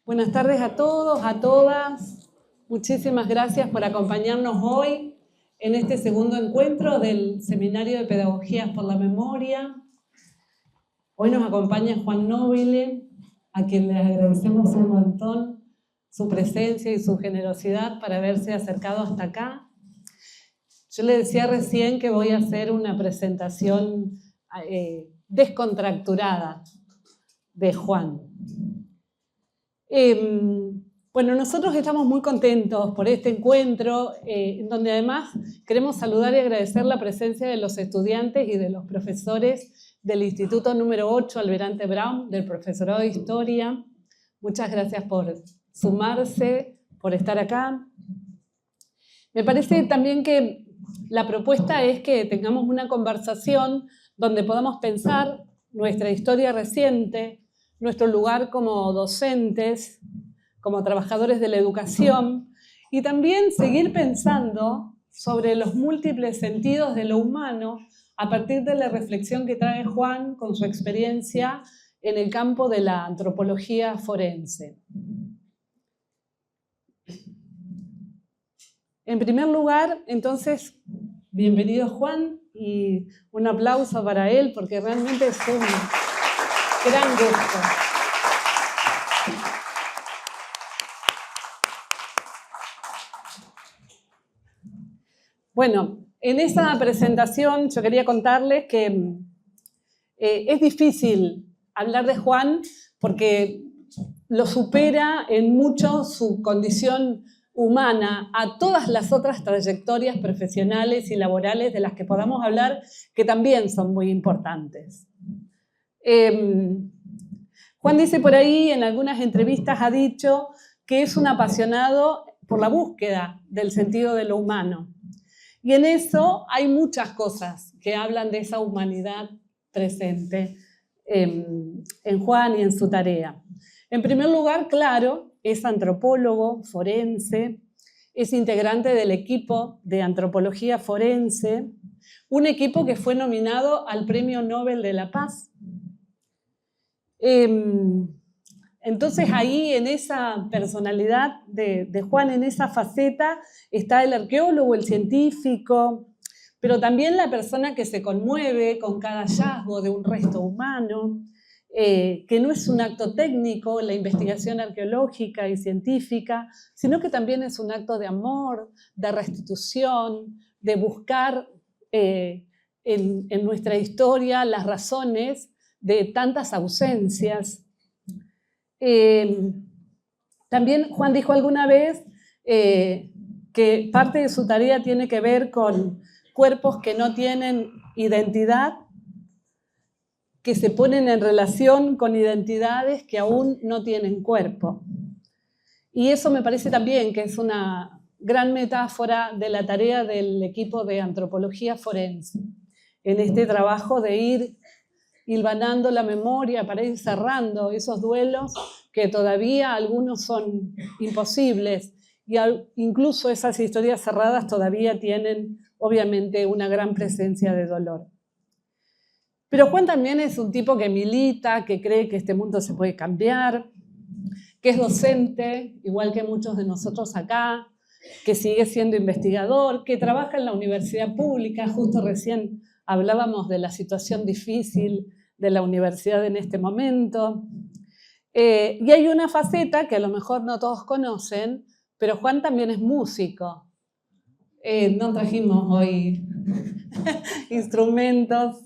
Buenas tardes a todos, a todas. Muchísimas gracias por acompañarnos hoy en este segundo encuentro del Seminario de Pedagogías por la Memoria. Hoy nos acompaña Juan Nobile, a quien le agradecemos un montón su presencia y su generosidad para haberse acercado hasta acá. Yo le decía recién que voy a hacer una presentación descontracturada de Juan. Bueno, nosotros estamos muy contentos por este encuentro, en donde además queremos saludar y agradecer la presencia de los estudiantes y de los profesores del Instituto número 8, Almirante Brown, del Profesorado de Historia. Muchas gracias por sumarse, por estar acá. Me parece también que la propuesta es que tengamos una conversación donde podamos pensar nuestra historia reciente, nuestro lugar como docentes, como trabajadores de la educación, y también seguir pensando sobre los múltiples sentidos de lo humano a partir de la reflexión que trae Juan con su experiencia en el campo de la antropología forense. En primer lugar, entonces, bienvenido Juan, y un aplauso para él, porque realmente es un gran gusto. Bueno, en esa presentación yo quería contarles que es difícil hablar de Juan porque lo supera en mucho su condición humana a todas las otras trayectorias profesionales y laborales de las que podamos hablar, que también son muy importantes. Juan dice por ahí, en algunas entrevistas ha dicho que es un apasionado por la búsqueda del sentido de lo humano. Y en eso hay muchas cosas que hablan de esa humanidad presente en Juan y en su tarea. En primer lugar, claro, es antropólogo forense, es integrante del equipo de antropología forense, un equipo que fue nominado al Premio Nobel de la Paz. Entonces ahí en esa personalidad de Juan, en esa faceta, está el arqueólogo, el científico, pero también la persona que se conmueve con cada hallazgo de un resto humano, que no es un acto técnico, la investigación arqueológica y científica, sino que también es un acto de amor, de restitución, de buscar en nuestra historia las razones de tantas ausencias. También Juan dijo alguna vez que parte de su tarea tiene que ver con cuerpos que no tienen identidad, que se ponen en relación con identidades que aún no tienen cuerpo. Y eso me parece también que es una gran metáfora de la tarea del equipo de antropología forense, en este trabajo de ir hilvanando la memoria para ir cerrando esos duelos que todavía algunos son imposibles, y incluso esas historias cerradas todavía tienen obviamente una gran presencia de dolor. Pero Juan también es un tipo que milita, que cree que este mundo se puede cambiar, que es docente, igual que muchos de nosotros acá, que sigue siendo investigador, que trabaja en la universidad pública. Justo recién hablábamos de la situación difícil de la universidad en este momento. Y hay una faceta que a lo mejor no todos conocen, pero Juan también es músico. No trajimos hoy instrumentos.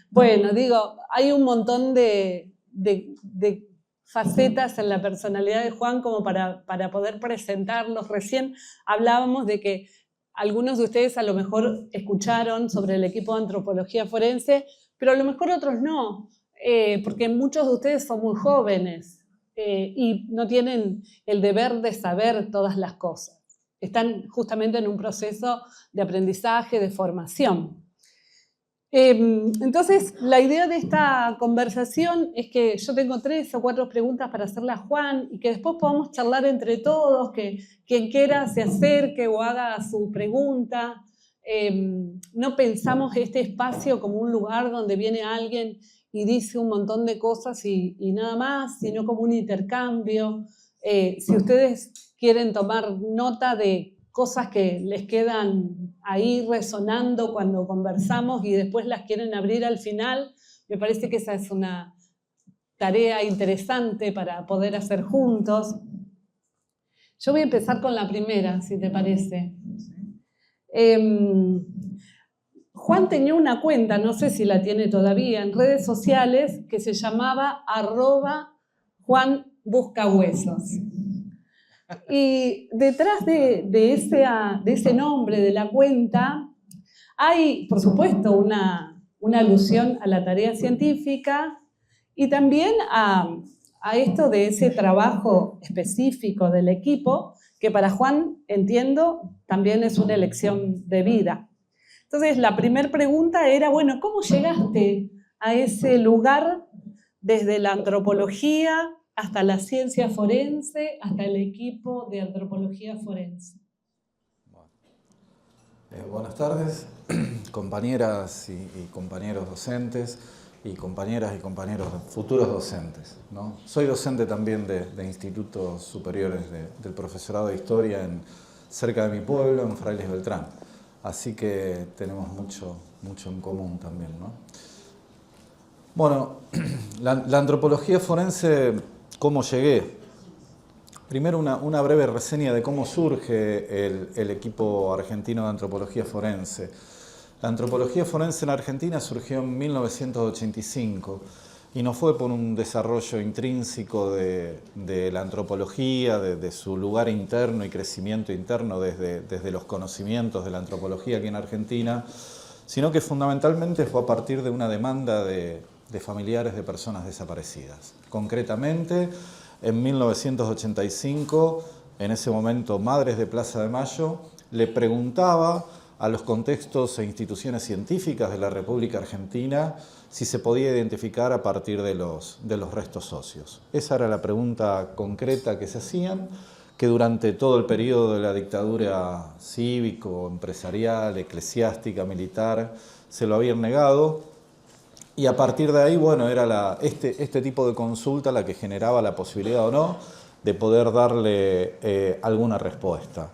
Bueno, digo, hay un montón de facetas en la personalidad de Juan como para poder presentarlos. Recién hablábamos de que algunos de ustedes a lo mejor escucharon sobre el equipo de antropología forense, pero a lo mejor otros no, porque muchos de ustedes son muy jóvenes y no tienen el deber de saber todas las cosas. Están justamente en un proceso de aprendizaje, de formación. Entonces, la idea de esta conversación es que yo tengo 3 o 4 preguntas para hacerle a Juan y que después podamos charlar entre todos, que quien quiera se acerque o haga su pregunta. No pensamos este espacio como un lugar donde viene alguien y dice un montón de cosas y nada más, sino como un intercambio. Si ustedes quieren tomar nota de cosas que les quedan ahí resonando cuando conversamos y después las quieren abrir al final, me parece que esa es una tarea interesante para poder hacer juntos. Yo voy a empezar con la primera, si te parece. Juan tenía una cuenta, no sé si la tiene todavía, en redes sociales que se llamaba @JuanBuscaHuesos. Y detrás de ese nombre de la cuenta hay, por supuesto, una alusión a la tarea científica y también a esto de ese trabajo específico del equipo, que para Juan, entiendo, también es una elección de vida. Entonces, la primera pregunta era, bueno, ¿cómo llegaste a ese lugar desde la antropología hasta la ciencia forense, hasta el equipo de antropología forense? Buenas tardes, compañeras y compañeros docentes y compañeras y compañeros futuros docentes, ¿no? Soy docente también de institutos superiores del profesorado de historia cerca de mi pueblo, en Frailes Beltrán. Así que tenemos mucho en común también, ¿no? Bueno, la antropología forense, ¿cómo llegué? Primero una breve reseña de cómo surge el equipo argentino de antropología forense. La antropología forense en Argentina surgió en 1985 y no fue por un desarrollo intrínseco de la antropología, de su lugar interno y crecimiento interno desde los conocimientos de la antropología aquí en Argentina, sino que fundamentalmente fue a partir de una demanda de familiares de personas desaparecidas. Concretamente, en 1985, en ese momento Madres de Plaza de Mayo le preguntaba a los contextos e instituciones científicas de la República Argentina si se podía identificar a partir de los restos óseos. Esa era la pregunta concreta que se hacían, que durante todo el periodo de la dictadura cívico, empresarial, eclesiástica, militar, se lo habían negado. Y a partir de ahí, bueno, era este tipo de consulta la que generaba la posibilidad o no de poder darle alguna respuesta.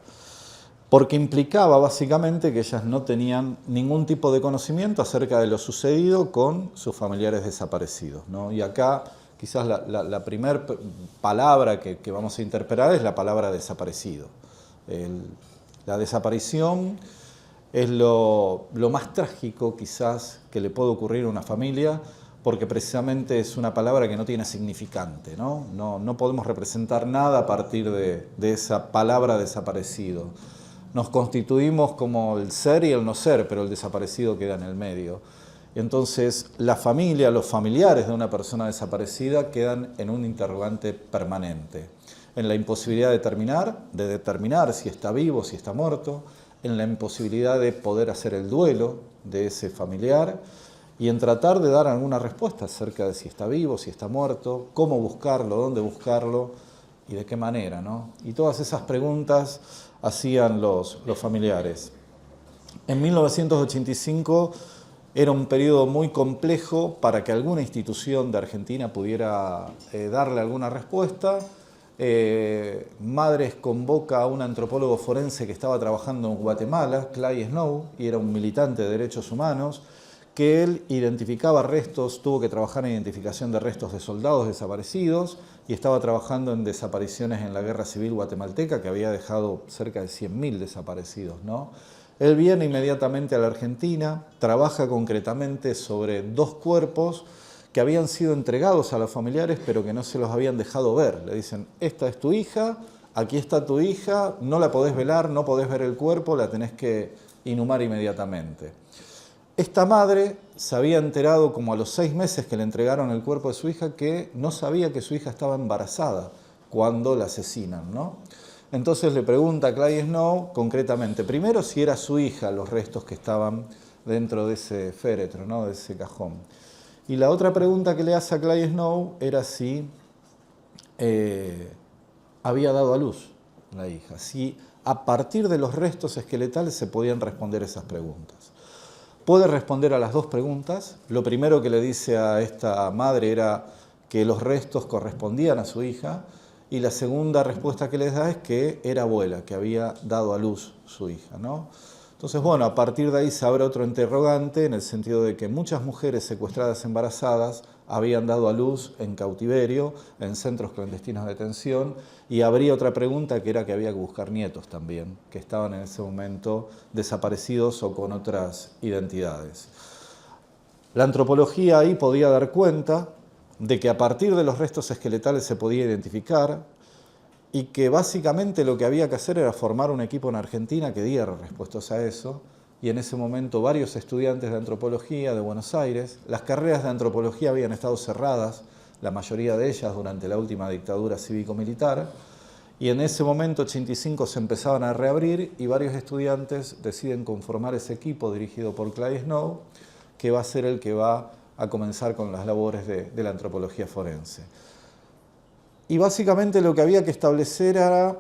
Porque implicaba básicamente que ellas no tenían ningún tipo de conocimiento acerca de lo sucedido con sus familiares desaparecidos, ¿no? Y acá quizás la primera palabra que vamos a interpretar es la palabra desaparecido. La desaparición es lo más trágico quizás que le puede ocurrir a una familia, porque precisamente es una palabra que no tiene significante, ¿no? No podemos representar nada a partir de esa palabra desaparecido. Nos constituimos como el ser y el no ser, pero el desaparecido queda en el medio. Entonces, la familia, los familiares de una persona desaparecida quedan en un interrogante permanente, en la imposibilidad de determinar si está vivo, si está muerto, en la imposibilidad de poder hacer el duelo de ese familiar y en tratar de dar alguna respuesta acerca de si está vivo, si está muerto, cómo buscarlo, dónde buscarlo y de qué manera, ¿no? Y todas esas preguntas hacían los familiares. En 1985 era un periodo muy complejo para que alguna institución de Argentina pudiera darle alguna respuesta. Madres convoca a un antropólogo forense que estaba trabajando en Guatemala, Clay Snow, y era un militante de derechos humanos, que él identificaba restos, tuvo que trabajar en identificación de restos de soldados desaparecidos y estaba trabajando en desapariciones en la guerra civil guatemalteca, que había dejado cerca de 100.000 desaparecidos, ¿no? Él viene inmediatamente a la Argentina, trabaja concretamente sobre 2 cuerpos que habían sido entregados a los familiares, pero que no se los habían dejado ver. Le dicen, esta es tu hija, aquí está tu hija, no la podés velar, no podés ver el cuerpo, la tenés que inhumar inmediatamente. Esta madre se había enterado como a los 6 meses que le entregaron el cuerpo de su hija que no sabía que su hija estaba embarazada cuando la asesinan, ¿no? Entonces le pregunta a Clay Snow concretamente, primero si era su hija los restos que estaban dentro de ese féretro, ¿no? De ese cajón. Y la otra pregunta que le hace a Clay Snow era si había dado a luz la hija, si a partir de los restos esqueletales se podían responder esas preguntas. puede responder a las dos preguntas. Lo primero que le dice a esta madre era que los restos correspondían a su hija, y la segunda respuesta que les da es que era abuela, que había dado a luz su hija, ¿no? Entonces, bueno, a partir de ahí se abre otro interrogante en el sentido de que muchas mujeres secuestradas embarazadas habían dado a luz en cautiverio, en centros clandestinos de detención, y habría otra pregunta que era que había que buscar nietos también, que estaban en ese momento desaparecidos o con otras identidades. La antropología ahí podía dar cuenta de que a partir de los restos esqueletales se podía identificar y que básicamente lo que había que hacer era formar un equipo en Argentina que diera respuestas a eso, y en ese momento varios estudiantes de antropología de Buenos Aires, las carreras de antropología habían estado cerradas, la mayoría de ellas durante la última dictadura cívico-militar, y en ese momento, 85, se empezaban a reabrir y varios estudiantes deciden conformar ese equipo dirigido por Clay Snow, que va a ser el que va a comenzar con las labores de la antropología forense. Y básicamente lo que había que establecer era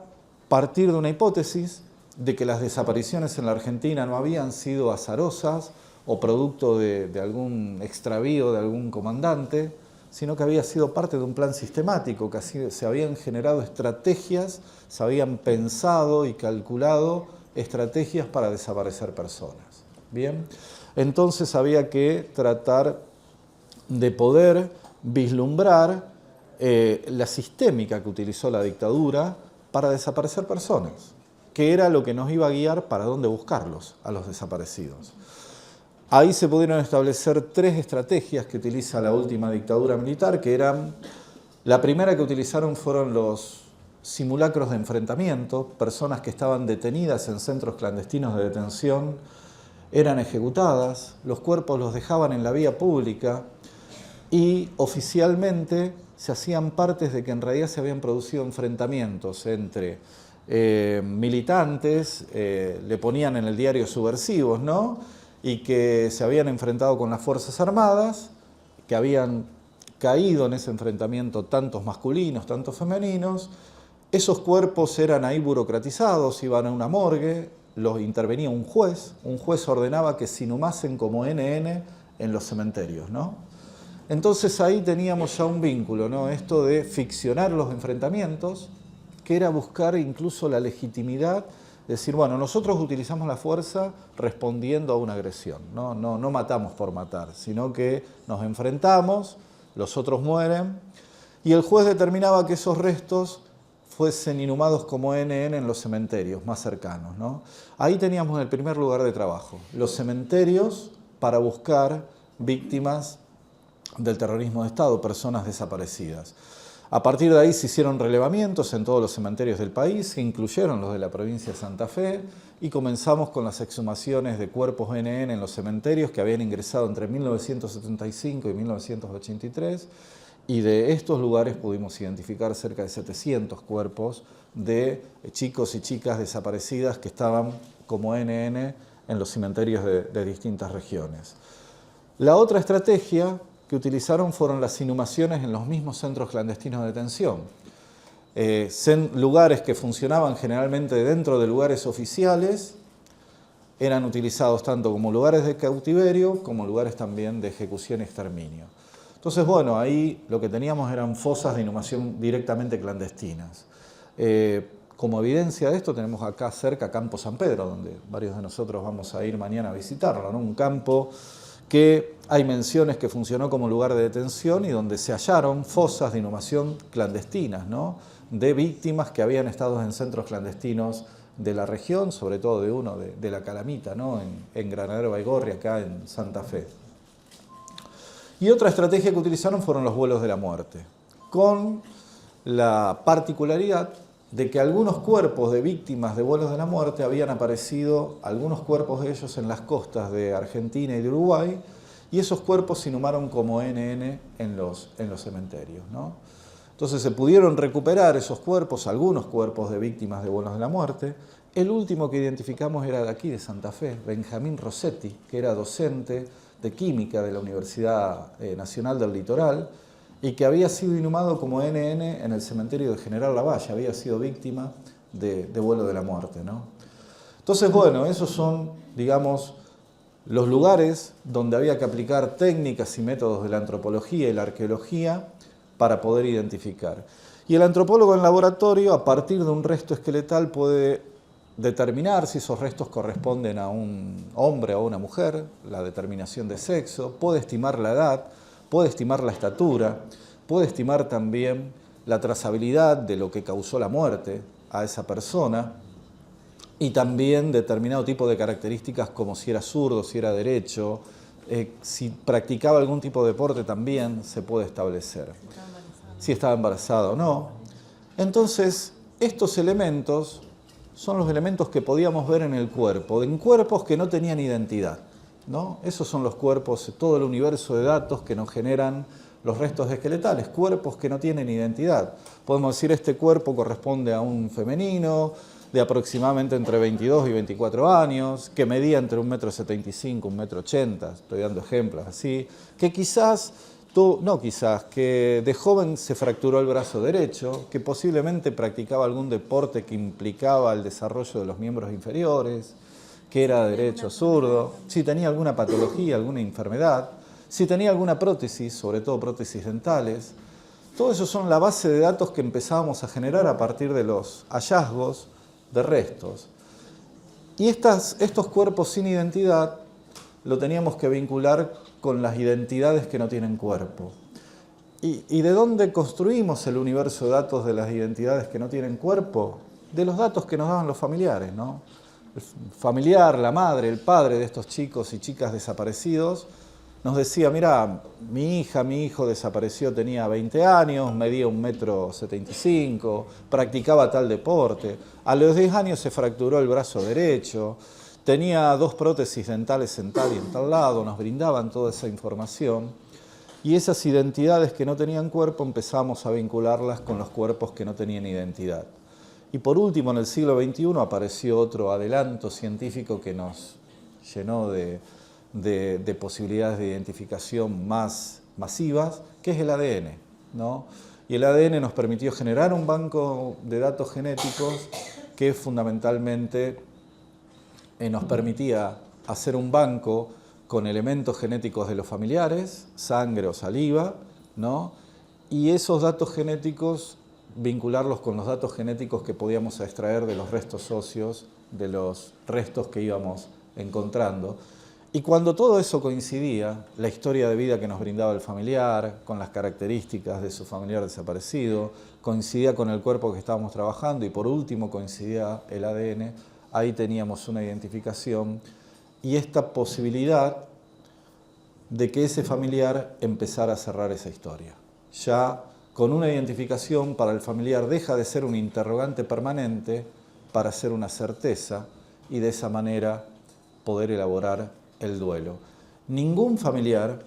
partir de una hipótesis de que las desapariciones en la Argentina no habían sido azarosas o producto de algún extravío de algún comandante, sino que había sido parte de un plan sistemático, que se habían generado estrategias, se habían pensado y calculado estrategias para desaparecer personas. Bien, entonces había que tratar de poder vislumbrar la sistémica que utilizó la dictadura para desaparecer personas, que era lo que nos iba a guiar para dónde buscarlos, a los desaparecidos. Ahí se pudieron establecer tres estrategias que utiliza la última dictadura militar, que eran, la primera que utilizaron fueron los simulacros de enfrentamiento, personas que estaban detenidas en centros clandestinos de detención, eran ejecutadas, los cuerpos los dejaban en la vía pública y oficialmente se hacían partes de que en realidad se habían producido enfrentamientos entre militantes, le ponían en el diario subversivos, ¿no? Y que se habían enfrentado con las Fuerzas Armadas, que habían caído en ese enfrentamiento tantos masculinos, tantos femeninos. Esos cuerpos eran ahí burocratizados, iban a una morgue, los intervenía un juez ordenaba que se inhumasen como NN en los cementerios, ¿no? Entonces ahí teníamos ya un vínculo, ¿no? Esto de ficcionar los enfrentamientos, que era buscar incluso la legitimidad, decir, bueno, nosotros utilizamos la fuerza respondiendo a una agresión, ¿no? No matamos por matar, sino que nos enfrentamos, los otros mueren, y el juez determinaba que esos restos fuesen inhumados como NN en los cementerios más cercanos, ¿no? Ahí teníamos el primer lugar de trabajo, los cementerios para buscar víctimas del terrorismo de Estado, personas desaparecidas. A partir de ahí se hicieron relevamientos en todos los cementerios del país, que incluyeron los de la provincia de Santa Fe, y comenzamos con las exhumaciones de cuerpos NN en los cementerios que habían ingresado entre 1975 y 1983, y de estos lugares pudimos identificar cerca de 700 cuerpos de chicos y chicas desaparecidas que estaban como NN en los cementerios de distintas regiones. La otra estrategia que utilizaron fueron las inhumaciones en los mismos centros clandestinos de detención. Lugares que funcionaban generalmente dentro de lugares oficiales eran utilizados tanto como lugares de cautiverio como lugares también de ejecución y exterminio. Entonces, bueno, ahí lo que teníamos eran fosas de inhumación directamente clandestinas. Como evidencia de esto tenemos acá cerca Campo San Pedro, donde varios de nosotros vamos a ir mañana a visitarlo, ¿no? Un campo que hay menciones que funcionó como lugar de detención y donde se hallaron fosas de inhumación clandestinas, ¿no? De víctimas que habían estado en centros clandestinos de la región, sobre todo de uno de la Calamita, ¿no? En Granadero Baigorria, acá en Santa Fe. Y otra estrategia que utilizaron fueron los vuelos de la muerte, con la particularidad de que algunos cuerpos de víctimas de vuelos de la muerte habían aparecido, algunos cuerpos de ellos en las costas de Argentina y de Uruguay, y esos cuerpos se inhumaron como NN en los cementerios, ¿no? Entonces se pudieron recuperar esos cuerpos, algunos cuerpos de víctimas de vuelos de la muerte. El último que identificamos era de aquí, de Santa Fe, Benjamín Rossetti, que era docente de química de la Universidad Nacional del Litoral, y que había sido inhumado como NN en el cementerio de General Lavalle, había sido víctima de vuelo de la muerte, ¿no? Entonces, bueno, esos son, digamos, los lugares donde había que aplicar técnicas y métodos de la antropología y la arqueología para poder identificar. Y el antropólogo en laboratorio, a partir de un resto esqueletal, puede determinar si esos restos corresponden a un hombre o a una mujer, la determinación de sexo, puede estimar la edad, puede estimar la estatura, puede estimar también la trazabilidad de lo que causó la muerte a esa persona y también determinado tipo de características como si era zurdo, si era derecho, si practicaba algún tipo de deporte también se puede establecer. Si estaba embarazada o no. Entonces, estos elementos son los elementos que podíamos ver en el cuerpo, en cuerpos que no tenían identidad, ¿no? Esos son los cuerpos, todo el universo de datos que nos generan los restos esqueletales, cuerpos que no tienen identidad. Podemos decir, este cuerpo corresponde a un femenino de aproximadamente entre 22 y 24 años, que medía entre 1,75 m, 1,80 m, estoy dando ejemplos así, que quizás, que de joven se fracturó el brazo derecho, que posiblemente practicaba algún deporte que implicaba el desarrollo de los miembros inferiores, que era derecho o zurdo, si tenía alguna patología, alguna enfermedad, si tenía alguna prótesis, sobre todo prótesis dentales. Todo eso son la base de datos que empezábamos a generar a partir de los hallazgos de restos. Y estos cuerpos sin identidad lo teníamos que vincular con las identidades que no tienen cuerpo. ¿Y de dónde construimos el universo de datos de las identidades que no tienen cuerpo? De los datos que nos daban los familiares, ¿no? El familiar, la madre, el padre de estos chicos y chicas desaparecidos nos decía, mira, mi hija, mi hijo desapareció, tenía 20 años, medía 1,75 m, practicaba tal deporte, a los 10 años se fracturó el brazo derecho, tenía 2 prótesis dentales en tal y en tal lado, nos brindaban toda esa información y esas identidades que no tenían cuerpo empezamos a vincularlas con los cuerpos que no tenían identidad. Y por último, en el siglo XXI apareció otro adelanto científico que nos llenó de posibilidades de identificación más masivas, que es el ADN, ¿no? Y el ADN nos permitió generar un banco de datos genéticos que fundamentalmente nos permitía hacer un banco con elementos genéticos de los familiares, sangre o saliva, ¿no? Y esos datos genéticos vincularlos con los datos genéticos que podíamos extraer de los restos óseos, de los restos que íbamos encontrando. Y cuando todo eso coincidía, la historia de vida que nos brindaba el familiar, con las características de su familiar desaparecido, coincidía con el cuerpo que estábamos trabajando y por último coincidía el ADN, ahí teníamos una identificación y esta posibilidad de que ese familiar empezara a cerrar esa historia. Ya con una identificación para el familiar deja de ser un interrogante permanente para ser una certeza y de esa manera poder elaborar el duelo. Ningún familiar,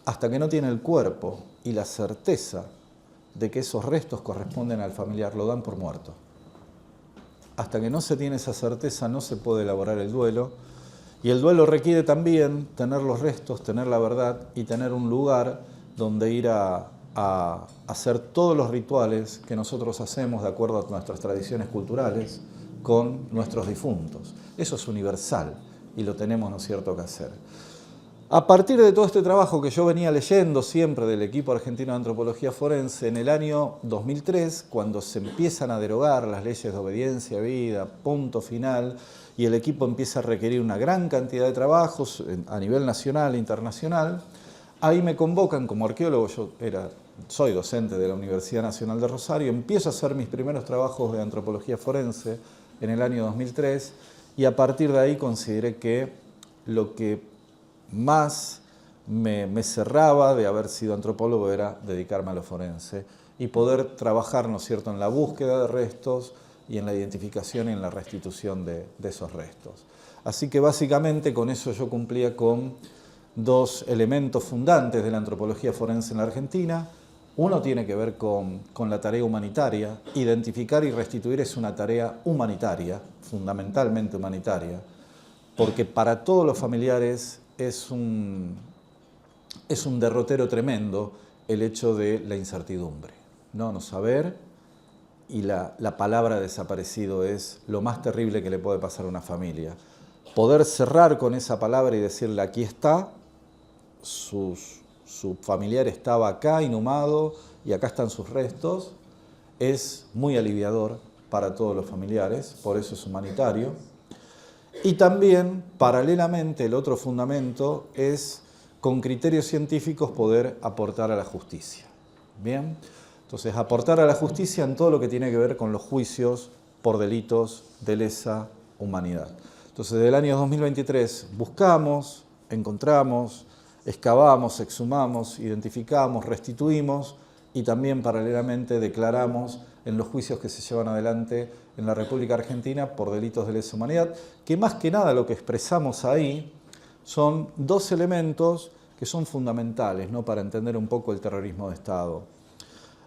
hasta que no tiene el cuerpo y la certeza de que esos restos corresponden al familiar, lo dan por muerto. Hasta que no se tiene esa certeza no se puede elaborar el duelo y el duelo requiere también tener los restos, tener la verdad y tener un lugar donde ir a hacer todos los rituales que nosotros hacemos de acuerdo a nuestras tradiciones culturales con nuestros difuntos. Eso es universal y lo tenemos, ¿no es cierto?, que hacer. A partir de todo este trabajo que yo venía leyendo siempre del equipo argentino de antropología forense, en el año 2003, cuando se empiezan a derogar las leyes de obediencia a vida, punto final, y el equipo empieza a requerir una gran cantidad de trabajos a nivel nacional e internacional, ahí me convocan como arqueólogo, soy docente de la Universidad Nacional de Rosario, empiezo a hacer mis primeros trabajos de antropología forense en el año 2003 y a partir de ahí consideré que lo que más me cerraba de haber sido antropólogo era dedicarme a lo forense y poder trabajar, ¿no es cierto?, en la búsqueda de restos y en la identificación y en la restitución de esos restos. Así que básicamente con eso yo cumplía con 2 elementos fundantes de la antropología forense en la Argentina. Uno tiene que ver con la tarea humanitaria. Identificar y restituir es una tarea humanitaria, fundamentalmente humanitaria, porque para todos los familiares es un derrotero tremendo el hecho de la incertidumbre, no saber, y la palabra desaparecido es lo más terrible que le puede pasar a una familia. poder cerrar con esa palabra y decirle aquí está, su familiar estaba acá inhumado y acá están sus restos, es muy aliviador para todos los familiares, por eso es humanitario. Y también, paralelamente, el otro fundamento es, con criterios científicos, poder aportar a la justicia. ¿Bien? Entonces, aportar a la justicia en todo lo que tiene que ver con los juicios por delitos de lesa humanidad. Entonces, desde el año 2023 buscamos, encontramos, excavamos, exhumamos, identificamos, restituimos y también paralelamente declaramos en los juicios que se llevan adelante en la República Argentina por delitos de lesa humanidad, que más que nada lo que expresamos ahí son dos elementos que son fundamentales, ¿no?, para entender un poco el terrorismo de Estado.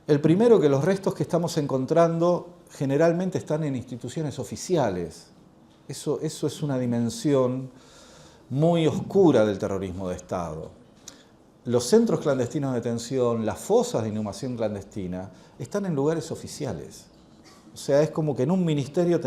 El primero, que los restos que estamos encontrando generalmente están en instituciones oficiales. Eso es una dimensión muy oscura del terrorismo de Estado. Los centros clandestinos de detención, las fosas de inhumación clandestina, están en lugares oficiales. O sea, es como que en un ministerio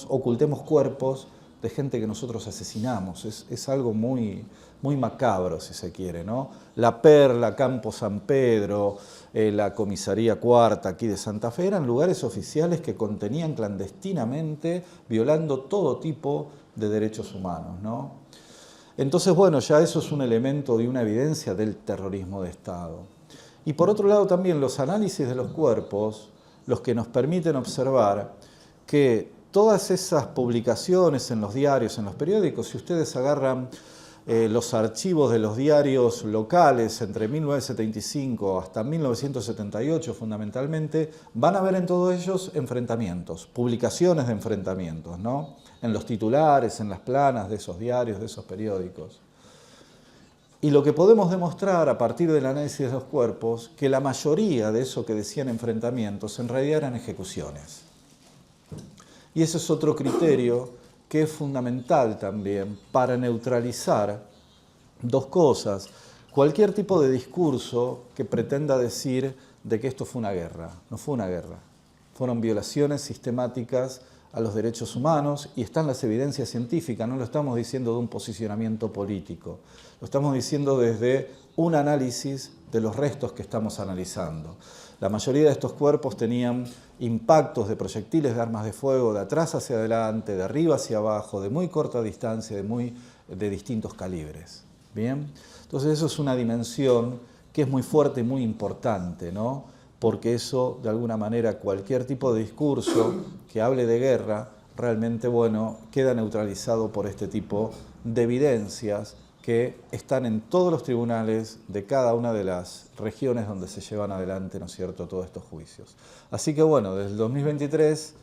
ocultemos cuerpos de gente que nosotros asesinamos. Es algo muy macabro, si se quiere, ¿no? La Perla, Campo San Pedro, la Comisaría Cuarta aquí de Santa Fe, eran lugares oficiales que contenían clandestinamente, violando todo tipo de derechos humanos, ¿no? Entonces, bueno, ya eso es un elemento y una evidencia del terrorismo de Estado. Y por otro lado también los análisis de los cuerpos, los que nos permiten observar que todas esas publicaciones en los diarios, en los periódicos, si ustedes agarran los archivos de los diarios locales entre 1975 hasta 1978 fundamentalmente, van a ver en todos ellos enfrentamientos, publicaciones de enfrentamientos, ¿no?, en los titulares, en las planas de esos diarios, de esos periódicos. Y lo que podemos demostrar a partir del análisis de los cuerpos, que la mayoría de eso que decían enfrentamientos en realidad eran ejecuciones. Y ese es otro criterio que es fundamental también para neutralizar dos cosas. Cualquier tipo de discurso que pretenda decir de que esto fue una guerra. No fue una guerra. Fueron violaciones sistemáticas a los derechos humanos y están las evidencias científicas. No lo estamos diciendo de un posicionamiento político. Lo estamos diciendo desde un análisis de los restos que estamos analizando. La mayoría de estos cuerpos tenían impactos de proyectiles de armas de fuego de atrás hacia adelante, de arriba hacia abajo, de muy corta distancia, de distintos calibres. ¿Bien? Entonces eso es una dimensión que es muy fuerte y muy importante, ¿no? Porque eso, de alguna manera, cualquier tipo de discurso que hable de guerra, realmente, bueno, queda neutralizado por este tipo de evidencias que están en todos los tribunales de cada una de las regiones donde se llevan adelante, ¿no es cierto?, todos estos juicios. Así que bueno, desde el 2023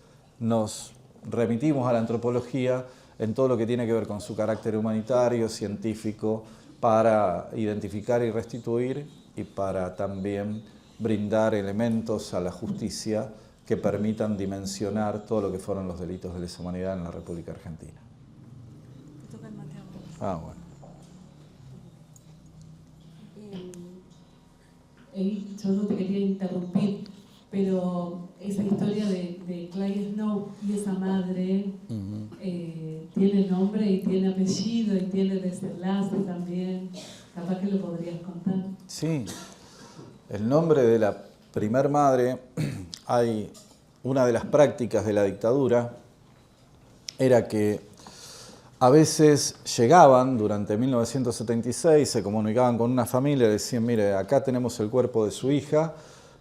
nos remitimos a la antropología en todo lo que tiene que ver con su carácter humanitario, científico, para identificar y restituir y para también brindar elementos a la justicia que permitan dimensionar todo lo que fueron los delitos de lesa humanidad en la República Argentina. Ah, bueno. Yo no te quería interrumpir, pero esa historia de Clay Snow y esa madre tiene nombre y tiene apellido y tiene desenlace también. Capaz que lo podrías contar. Sí, el nombre de la primer madre, hay una de las prácticas de la dictadura, era que a veces llegaban durante 1976, se comunicaban con una familia y decían, mire, acá tenemos el cuerpo de su hija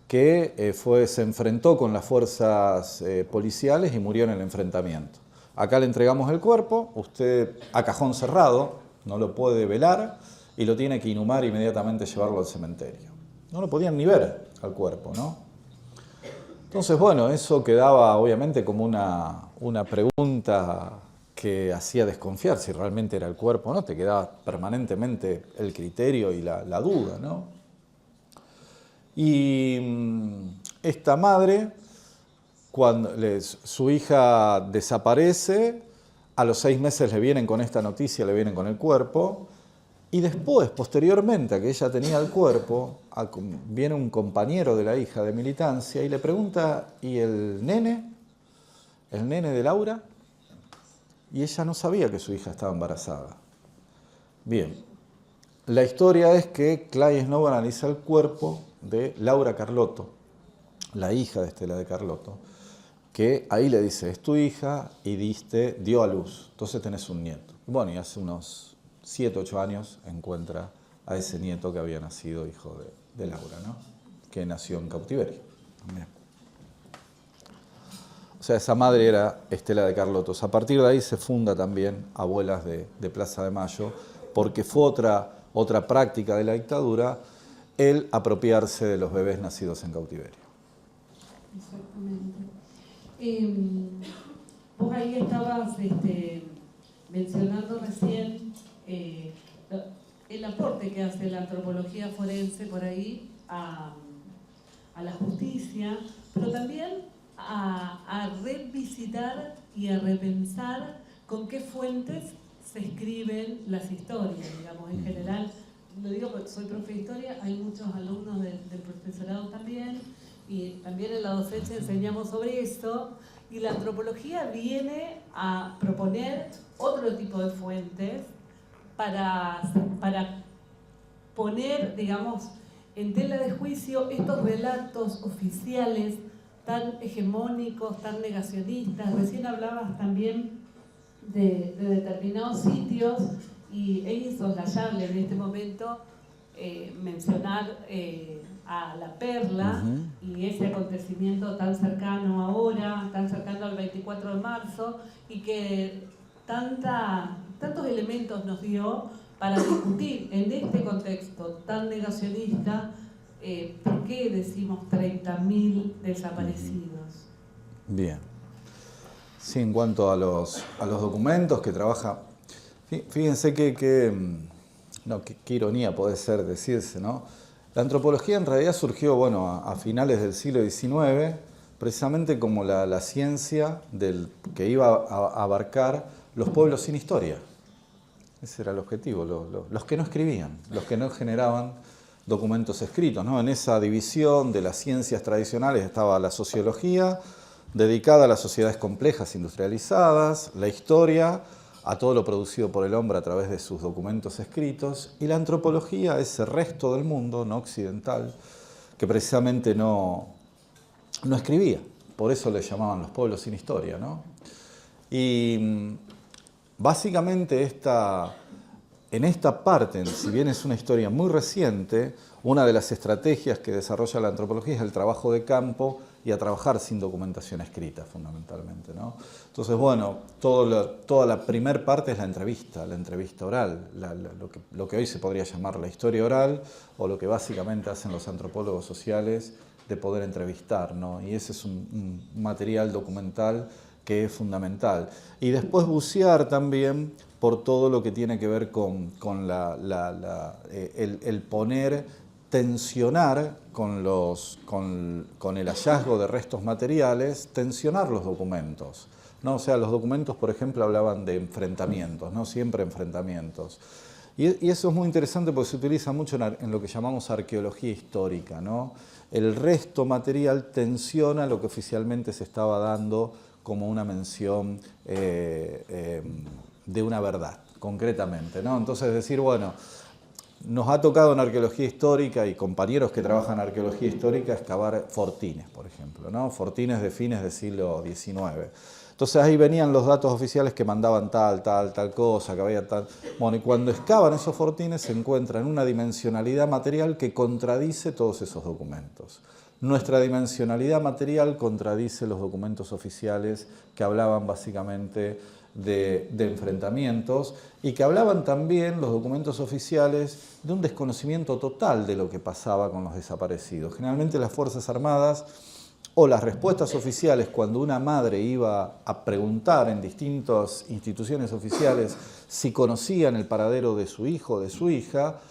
que se enfrentó con las fuerzas policiales y murió en el enfrentamiento. Acá le entregamos el cuerpo, usted a cajón cerrado, no lo puede velar y lo tiene que inhumar inmediatamente, llevarlo al cementerio. No lo podían ni ver al cuerpo, ¿no? Entonces, bueno, eso quedaba obviamente como una pregunta que hacía desconfiar si realmente era el cuerpo o no, te quedaba permanentemente el criterio y la duda, ¿no? Y esta madre, cuando su hija desaparece, a los 6 meses le vienen con esta noticia, le vienen con el cuerpo, y después, posteriormente a que ella tenía el cuerpo, viene un compañero de la hija de militancia y le pregunta, ¿y el nene? ¿El nene de Laura? y ella no sabía que su hija estaba embarazada. Bien, la historia es que Clay Snow analiza el cuerpo de Laura Carlotto, la hija de Estela de Carlotto, que ahí le dice, es tu hija y dio a luz, entonces tenés un nieto. Bueno, y hace unos 7, 8 años encuentra a ese nieto que había nacido hijo de Laura, ¿no? Que nació en cautiverio. Bien. O sea, esa madre era Estela de Carlotto. A partir de ahí se funda también Abuelas de Plaza de Mayo, porque fue otra práctica de la dictadura el apropiarse de los bebés nacidos en cautiverio. Exactamente. Vos ahí estabas mencionando recién el aporte que hace la antropología forense por ahí a la justicia, pero también a revisitar y a repensar con qué fuentes se escriben las historias, digamos, en general. Lo digo porque soy profe de historia, hay muchos alumnos del profesorado también, y también en la docencia enseñamos sobre esto, y la antropología viene a proponer otro tipo de fuentes para poner, digamos, en tela de juicio estos relatos oficiales tan hegemónicos, tan negacionistas. Recién hablabas también de determinados sitios, y es insoslayable en este momento mencionar a La Perla y ese acontecimiento tan cercano ahora, tan cercano al 24 de marzo, y que tantos elementos nos dio para discutir en este contexto tan negacionista por qué decimos 30.000 desaparecidos. Bien. Sí, en cuanto a los documentos que trabaja, fíjense qué ironía puede ser decirse, ¿no? La antropología en realidad surgió, bueno, a finales del siglo XIX, precisamente como la ciencia que iba a abarcar los pueblos sin historia. Ese era el objetivo, los que no escribían, los que no generaban documentos escritos, ¿no? En esa división de las ciencias tradicionales estaba la sociología, dedicada a las sociedades complejas industrializadas, la historia, a todo lo producido por el hombre a través de sus documentos escritos, y la antropología, ese resto del mundo no occidental, que precisamente no escribía. Por eso le llamaban los pueblos sin historia, ¿no? Y básicamente en esta parte, si bien es una historia muy reciente, una de las estrategias que desarrolla la antropología es el trabajo de campo y a trabajar sin documentación escrita, fundamentalmente, ¿no? Entonces, bueno, toda la primer parte es la entrevista oral, lo que hoy se podría llamar la historia oral, o lo que básicamente hacen los antropólogos sociales de poder entrevistar, ¿no? Y ese es un material documental que es fundamental. Y después bucear también por todo lo que tiene que ver con el poner, tensionar con el hallazgo de restos materiales, tensionar los documentos, ¿no? O sea, los documentos, por ejemplo, hablaban de enfrentamientos, ¿no? Siempre enfrentamientos. Y eso es muy interesante porque se utiliza mucho en lo que llamamos arqueología histórica, ¿no? El resto material tensiona lo que oficialmente se estaba dando como una mención de una verdad, concretamente, ¿no? Entonces decir, bueno, nos ha tocado en arqueología histórica y compañeros que trabajan en arqueología histórica excavar fortines, por ejemplo, ¿no? Fortines de fines del siglo XIX. Entonces ahí venían los datos oficiales que mandaban tal cosa, que había tal... Bueno, y cuando excavan esos fortines se encuentran una dimensionalidad material que contradice todos esos documentos. Nuestra dimensionalidad material contradice los documentos oficiales que hablaban básicamente de enfrentamientos y que hablaban también los documentos oficiales de un desconocimiento total de lo que pasaba con los desaparecidos. Generalmente las Fuerzas Armadas o las respuestas oficiales cuando una madre iba a preguntar en distintas instituciones oficiales si conocían el paradero de su hijo o de su hija,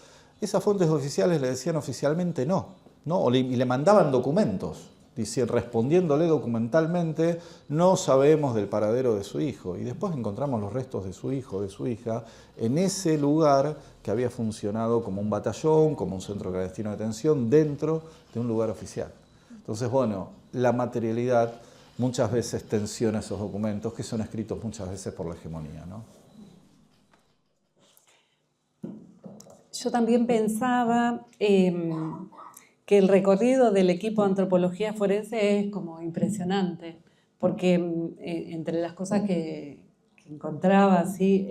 esas fuentes oficiales le decían oficialmente no, y le mandaban documentos. Respondiéndole documentalmente, no sabemos del paradero de su hijo. Y después encontramos los restos de su hijo, de su hija, en ese lugar que había funcionado como un batallón, como un centro clandestino de detención, dentro de un lugar oficial. Entonces, bueno, la materialidad muchas veces tensiona esos documentos que son escritos muchas veces por la hegemonía, ¿no? Yo también pensaba que el recorrido del equipo de antropología forense es como impresionante, porque entre las cosas que encontraba, ¿sí?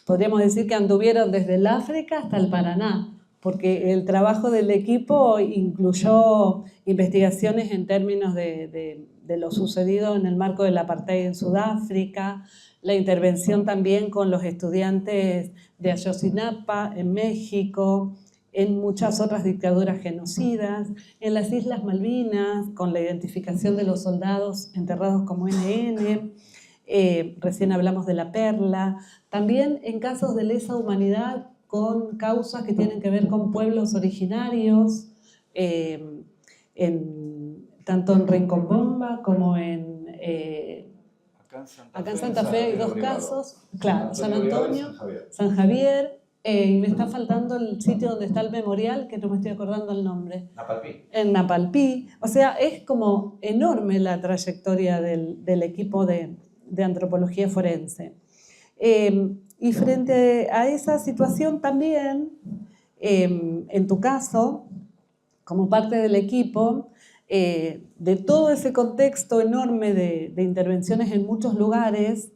Podríamos decir que anduvieron desde el África hasta el Paraná, porque el trabajo del equipo incluyó investigaciones en términos de lo sucedido en el marco del apartheid en Sudáfrica, la intervención también con los estudiantes de Ayotzinapa en México, en muchas otras dictaduras genocidas, en las Islas Malvinas, con la identificación de los soldados enterrados como NN, recién hablamos de La Perla, también en casos de lesa humanidad con causas que tienen que ver con pueblos originarios, tanto en Rincombomba como acá en Santa Fe hay dos casos, claro, San Antonio, San Javier, y me está faltando el sitio donde está el memorial, que no me estoy acordando el nombre. Napalpí. En Napalpí. O sea, es como enorme la trayectoria del equipo de antropología forense. Y frente a esa situación también, en tu caso, como parte del equipo, de todo ese contexto enorme de intervenciones en muchos lugares,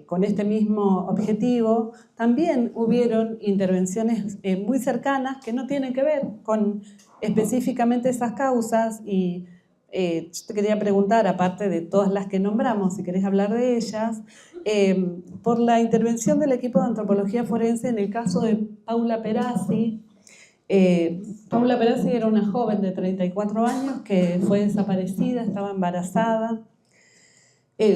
con este mismo objetivo, también hubieron intervenciones muy cercanas que no tienen que ver con específicamente esas causas y yo te quería preguntar, aparte de todas las que nombramos, si querés hablar de ellas, por la intervención del equipo de antropología forense en el caso de Paula Perazzi. Paula Perazzi era una joven de 34 años que fue desaparecida, estaba embarazada.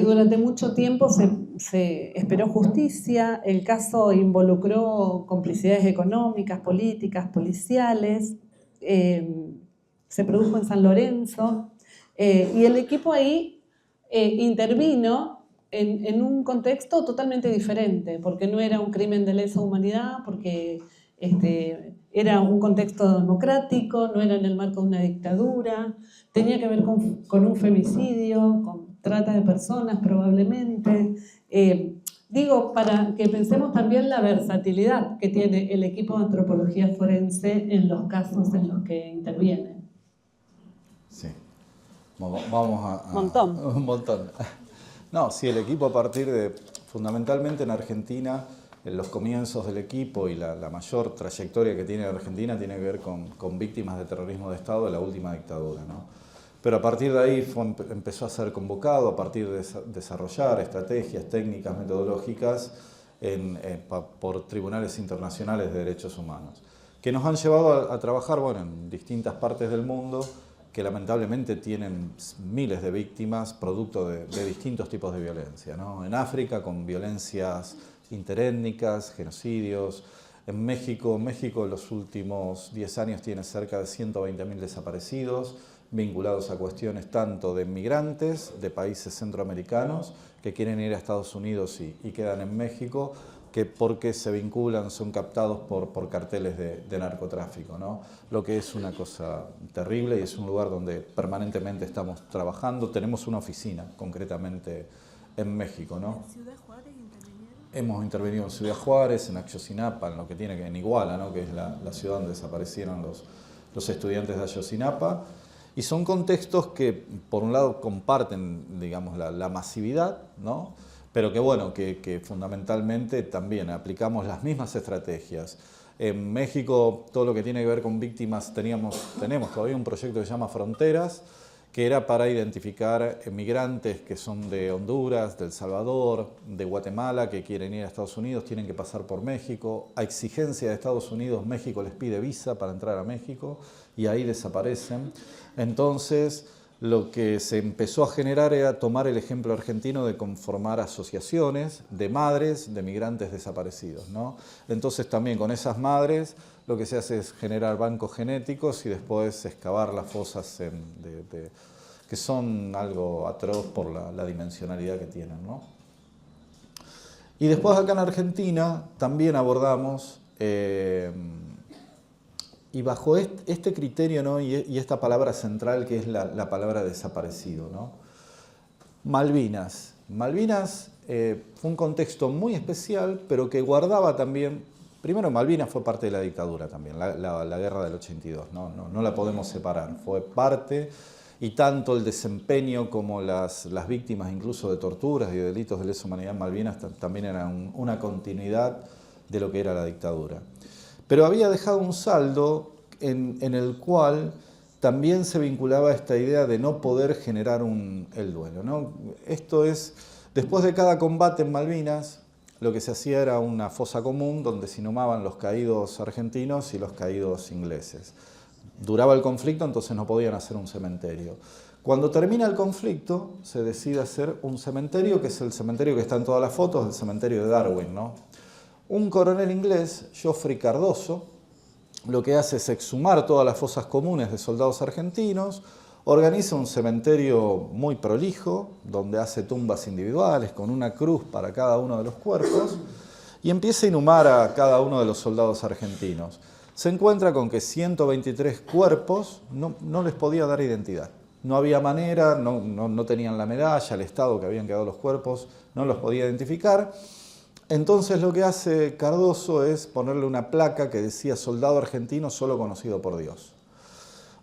Durante mucho tiempo se esperó justicia, el caso involucró complicidades económicas, políticas, policiales, se produjo en San Lorenzo, y el equipo ahí intervino en un contexto totalmente diferente, porque no era un crimen de lesa humanidad, porque era un contexto democrático, no era en el marco de una dictadura, tenía que ver con un femicidio, con trata de personas probablemente. Digo, para que pensemos también la versatilidad que tiene el equipo de antropología forense en los casos en los que interviene. Sí, vamos a... Montón. Un montón. No, sí, el equipo a partir de, fundamentalmente en Argentina, en los comienzos del equipo y la mayor trayectoria que tiene Argentina tiene que ver con víctimas de terrorismo de Estado de la última dictadura, ¿no? Pero a partir de ahí empezó a ser convocado, a partir de desarrollar estrategias, técnicas, metodológicas por tribunales internacionales de derechos humanos, que nos han llevado a trabajar en distintas partes del mundo que lamentablemente tienen miles de víctimas producto de distintos tipos de violencia, ¿no? En África con violencias interétnicas, genocidios. En México en los últimos 10 años tiene cerca de 120.000 desaparecidos, vinculados a cuestiones tanto de migrantes de países centroamericanos que quieren ir a Estados Unidos y quedan en México, que porque se vinculan, son captados por carteles de narcotráfico, ¿no? Lo que es una cosa terrible y es un lugar donde permanentemente estamos trabajando. Tenemos una oficina, concretamente, en México, ¿no? ¿En Ciudad Juárez intervinieron? Hemos intervenido en Ciudad Juárez, en Ayotzinapa, en lo que tiene que en Iguala, ¿no? Que es la ciudad donde desaparecieron los estudiantes de Ayotzinapa. Y son contextos que, por un lado, comparten, digamos, la masividad, ¿no? Pero que fundamentalmente también aplicamos las mismas estrategias. En México, todo lo que tiene que ver con víctimas, tenemos todavía un proyecto que se llama Fronteras, que era para identificar migrantes que son de Honduras, de El Salvador, de Guatemala, que quieren ir a Estados Unidos, tienen que pasar por México. A exigencia de Estados Unidos, México les pide visa para entrar a México y ahí desaparecen. Entonces, lo que se empezó a generar era tomar el ejemplo argentino de conformar asociaciones de madres de migrantes desaparecidos, ¿no? Entonces, también con esas madres, lo que se hace es generar bancos genéticos y después excavar las fosas que son algo atroz por la dimensionalidad que tienen, ¿no? Y después acá en Argentina también abordamos, y bajo este criterio, ¿no? y esta palabra central que es la palabra desaparecido, ¿no? Malvinas. Malvinas fue un contexto muy especial, pero que guardaba también... Primero, Malvinas fue parte de la dictadura también, la guerra del 82, no la podemos separar. Fue parte, y tanto el desempeño como las víctimas incluso de torturas y de delitos de lesa humanidad en Malvinas también eran una continuidad de lo que era la dictadura. Pero había dejado un saldo en el cual también se vinculaba esta idea de no poder generar el duelo, ¿no? Esto es, después de cada combate en Malvinas, lo que se hacía era una fosa común donde se inhumaban los caídos argentinos y los caídos ingleses. Duraba el conflicto, entonces no podían hacer un cementerio. Cuando termina el conflicto, se decide hacer un cementerio, que es el cementerio que está en todas las fotos, el cementerio de Darwin, ¿no? Un coronel inglés, Geoffrey Cardoso, lo que hace es exhumar todas las fosas comunes de soldados argentinos, organiza un cementerio muy prolijo, donde hace tumbas individuales con una cruz para cada uno de los cuerpos, y empieza a inhumar a cada uno de los soldados argentinos. Se encuentra con que 123 cuerpos no les podía dar identidad. No había manera, no tenían la medalla, el estado que habían quedado los cuerpos, no los podía identificar. Entonces lo que hace Cardoso es ponerle una placa que decía soldado argentino solo conocido por Dios.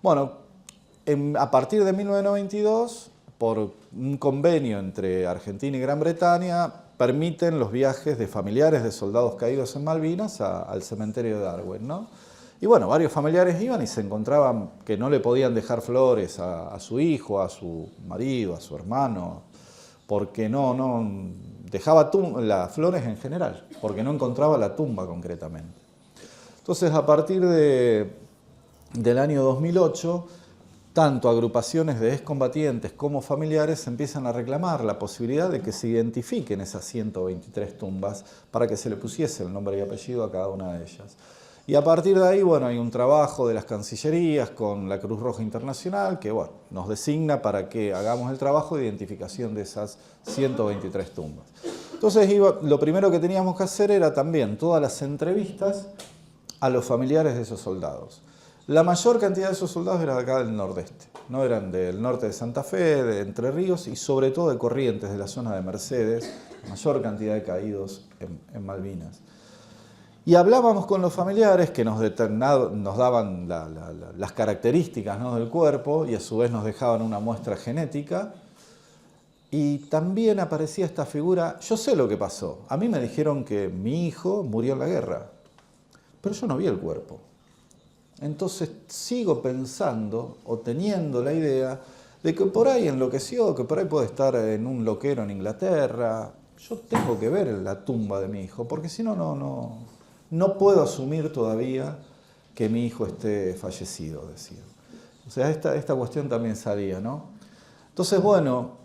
Bueno, a partir de 1992, por un convenio entre Argentina y Gran Bretaña, permiten los viajes de familiares de soldados caídos en Malvinas al cementerio de Darwin, ¿no? Y bueno, varios familiares iban y se encontraban que no le podían dejar flores a su hijo, a su marido, a su hermano, porque no dejaba las flores en general, porque no encontraba la tumba concretamente. Entonces, a partir del año 2008, tanto agrupaciones de excombatientes como familiares empiezan a reclamar la posibilidad de que se identifiquen esas 123 tumbas para que se le pusiese el nombre y apellido a cada una de ellas. Y a partir de ahí, bueno, hay un trabajo de las cancillerías con la Cruz Roja Internacional que, bueno, nos designa para que hagamos el trabajo de identificación de esas 123 tumbas. Entonces, lo primero que teníamos que hacer era también todas las entrevistas a los familiares de esos soldados. La mayor cantidad de esos soldados era de acá del nordeste, no eran del norte de Santa Fe, de Entre Ríos y sobre todo de Corrientes, de la zona de Mercedes, mayor cantidad de caídos en Malvinas. Y hablábamos con los familiares que nos daban las características, ¿no?, del cuerpo y a su vez nos dejaban una muestra genética. Y también aparecía esta figura, yo sé lo que pasó, a mí me dijeron que mi hijo murió en la guerra, pero yo no vi el cuerpo. Entonces sigo pensando o teniendo la idea de que por ahí enloqueció, que por ahí puede estar en un loquero en Inglaterra. Yo tengo que ver la tumba de mi hijo, porque si no, no puedo asumir todavía que mi hijo esté fallecido, decía. O sea, esta cuestión también salía, ¿no? Entonces, bueno,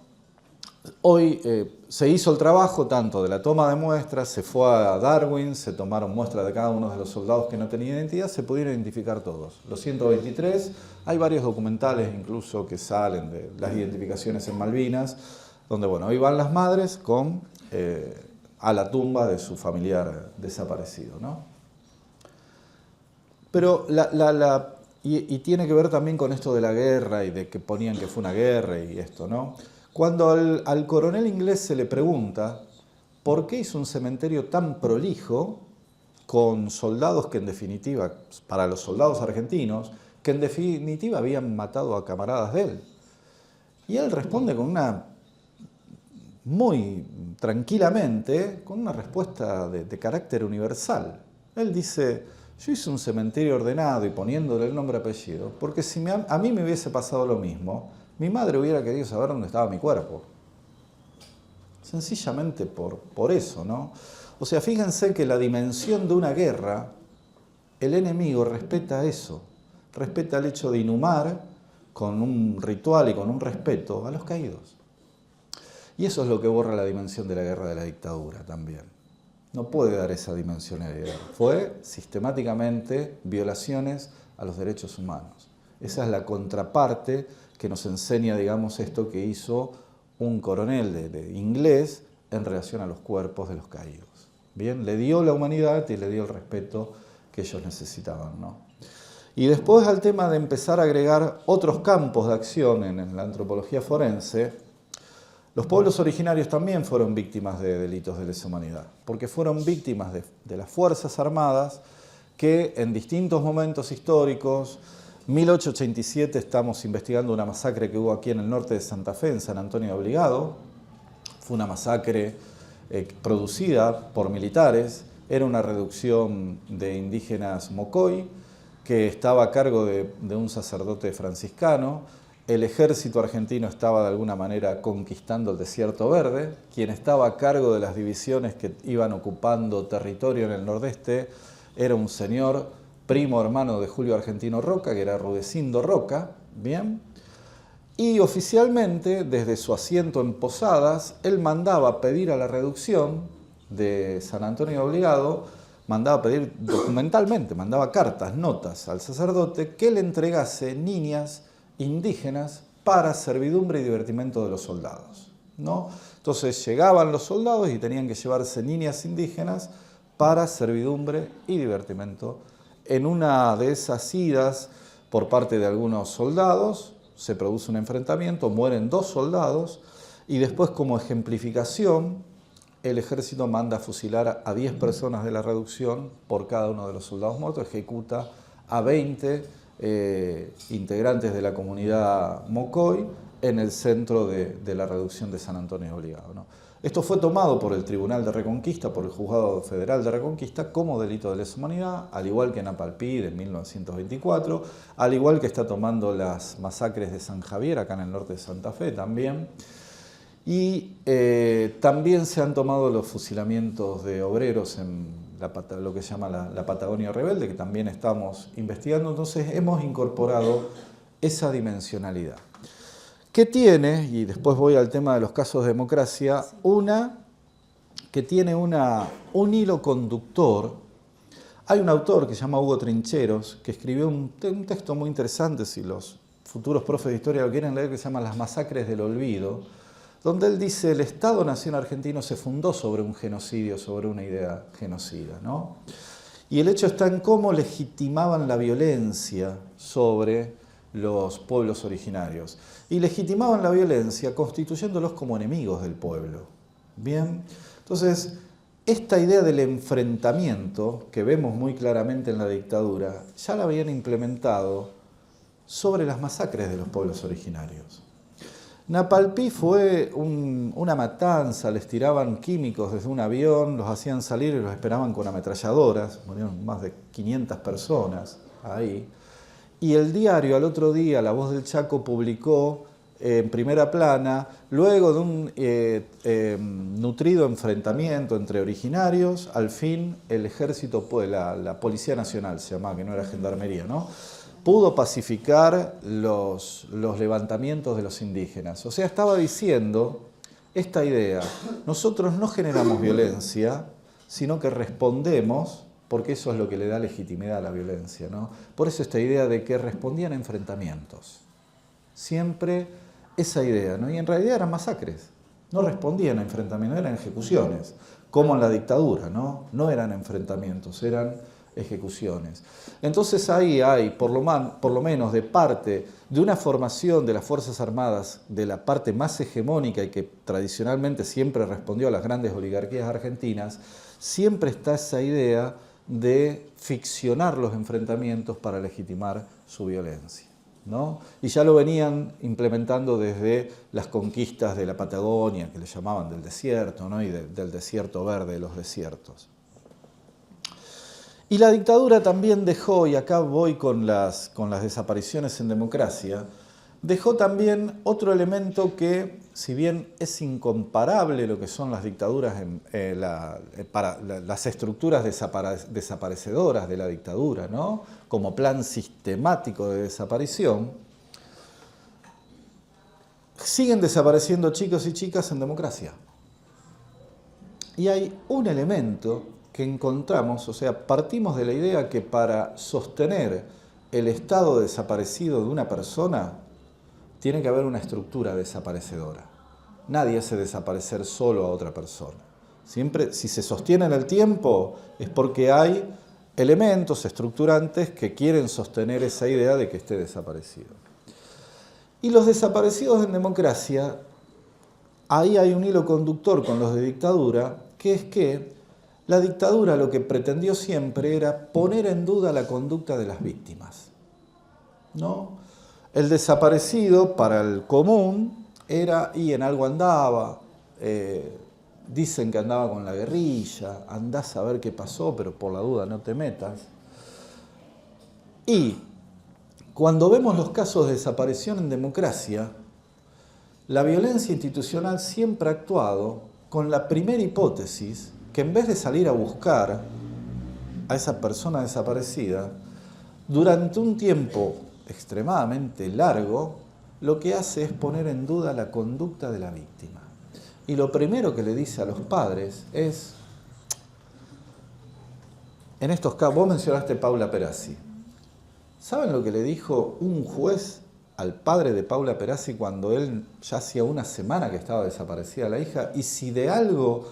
hoy se hizo el trabajo tanto de la toma de muestras, se fue a Darwin, se tomaron muestras de cada uno de los soldados que no tenían identidad, se pudieron identificar todos. Los 123, hay varios documentales incluso que salen de las identificaciones en Malvinas, donde, bueno, hoy van las madres a la tumba de su familiar desaparecido, ¿no? Pero y tiene que ver también con esto de la guerra y de que ponían que fue una guerra y esto, ¿no? Cuando al coronel inglés se le pregunta por qué hizo un cementerio tan prolijo con soldados que en definitiva, para los soldados argentinos, que en definitiva habían matado a camaradas de él. Y él responde muy tranquilamente, con una respuesta de carácter universal. Él dice, yo hice un cementerio ordenado y poniéndole el nombre y apellido, porque si a mí me hubiese pasado lo mismo, mi madre hubiera querido saber dónde estaba mi cuerpo. Sencillamente por eso, ¿no? O sea, fíjense que la dimensión de una guerra, el enemigo respeta eso, respeta el hecho de inhumar con un ritual y con un respeto a los caídos. Y eso es lo que borra la dimensión de la guerra de la dictadura también. No puede dar esa dimensión de guerra. Fue sistemáticamente violaciones a los derechos humanos. Esa es la contraparte que nos enseña, digamos, esto que hizo un coronel de inglés en relación a los cuerpos de los caídos. Bien, le dio la humanidad y le dio el respeto que ellos necesitaban, ¿no? Y después al tema de empezar a agregar otros campos de acción en la antropología forense, Los pueblos originarios también fueron víctimas de delitos de lesa humanidad, porque fueron víctimas de las Fuerzas Armadas que en distintos momentos históricos, 1887 estamos investigando una masacre que hubo aquí en el norte de Santa Fe, en San Antonio de Obligado. Fue una masacre producida por militares, era una reducción de indígenas Mocoy, que estaba a cargo de un sacerdote franciscano. El ejército argentino estaba de alguna manera conquistando el Desierto Verde. Quien estaba a cargo de las divisiones que iban ocupando territorio en el nordeste era un señor primo hermano de Julio Argentino Roca, que era Rudecindo Roca, ¿bien? Y oficialmente, desde su asiento en Posadas, él mandaba pedir a la reducción de San Antonio de Obligado, mandaba pedir documentalmente, mandaba cartas, notas al sacerdote que le entregase niñas indígenas para servidumbre y divertimento de los soldados, ¿no? Entonces llegaban los soldados y tenían que llevarse niñas indígenas para servidumbre y divertimento. En una de esas idas por parte de algunos soldados se produce un enfrentamiento, mueren 2 soldados y después, como ejemplificación, el ejército manda a fusilar a 10 personas de la reducción por cada uno de los soldados muertos, ejecuta a 20 integrantes de la comunidad Mocoy en el centro de la reducción de San Antonio de Obligado, ¿no? Esto fue tomado por el Tribunal de Reconquista, por el Juzgado Federal de Reconquista, como delito de lesa humanidad, al igual que en Napalpí de 1924, al igual que está tomando las masacres de San Javier, acá en el norte de Santa Fe también. Y también se han tomado los fusilamientos de obreros en lo que se llama la Patagonia Rebelde, que también estamos investigando. Entonces hemos incorporado esa dimensionalidad. ¿Qué tiene? Y después voy al tema de los casos de democracia. Una que tiene un hilo conductor. Hay un autor que se llama Hugo Trincheros, que escribió un texto muy interesante, si los futuros profes de historia lo quieren leer, que se llama Las masacres del olvido, donde él dice: el Estado-Nación argentino se fundó sobre un genocidio, sobre una idea genocida, ¿no? Y el hecho está en cómo legitimaban la violencia sobre los pueblos originarios. Y legitimaban la violencia constituyéndolos como enemigos del pueblo. ¿Bien? Entonces, esta idea del enfrentamiento, que vemos muy claramente en la dictadura, ya la habían implementado sobre las masacres de los pueblos originarios. Napalpí fue una matanza, les tiraban químicos desde un avión, los hacían salir y los esperaban con ametralladoras, murieron más de 500 personas ahí. Y el diario al otro día, La Voz del Chaco, publicó en primera plana, luego de un nutrido enfrentamiento entre originarios, al fin el ejército, la Policía Nacional se llamaba, que no era gendarmería, ¿no?, pudo pacificar los levantamientos de los indígenas. O sea, estaba diciendo esta idea: nosotros no generamos violencia, sino que respondemos, porque eso es lo que le da legitimidad a la violencia, ¿no? Por eso esta idea de que respondían a enfrentamientos. Siempre esa idea, ¿no? Y en realidad eran masacres. No respondían a enfrentamientos, eran ejecuciones, como en la dictadura, ¿no? No eran enfrentamientos, eran ejecuciones. Entonces ahí hay, por lo menos de parte de una formación de las Fuerzas Armadas, de la parte más hegemónica y que tradicionalmente siempre respondió a las grandes oligarquías argentinas, siempre está esa idea de ficcionar los enfrentamientos para legitimar su violencia, ¿no? Y ya lo venían implementando desde las conquistas de la Patagonia, que le llamaban del desierto, ¿no?, y del desierto verde, de los desiertos. Y la dictadura también dejó, y acá voy con las desapariciones en democracia, dejó también otro elemento que, si bien es incomparable lo que son las dictaduras, las estructuras desaparecedoras de la dictadura, ¿no?, como plan sistemático de desaparición, siguen desapareciendo chicos y chicas en democracia. Y hay un elemento que encontramos, o sea, partimos de la idea que para sostener el estado desaparecido de una persona tiene que haber una estructura desaparecedora. Nadie hace desaparecer solo a otra persona. Siempre, si se sostiene en el tiempo, es porque hay elementos estructurantes que quieren sostener esa idea de que esté desaparecido. Y los desaparecidos en democracia ahí hay un hilo conductor con los de dictadura, que es que la dictadura lo que pretendió siempre era poner en duda la conducta de las víctimas, ¿no? El desaparecido para el común era, y en algo andaba, dicen que andaba con la guerrilla, andás a ver qué pasó, pero por la duda no te metas. Y cuando vemos los casos de desaparición en democracia, la violencia institucional siempre ha actuado con la primera hipótesis que en vez de salir a buscar a esa persona desaparecida, durante un tiempo extremadamente largo, lo que hace es poner en duda la conducta de la víctima. Y lo primero que le dice a los padres es, en estos casos, vos mencionaste Paula Perazzi. ¿Saben lo que le dijo un juez al padre de Paula Perazzi cuando él ya hacía una semana que estaba desaparecida la hija? Y si de algo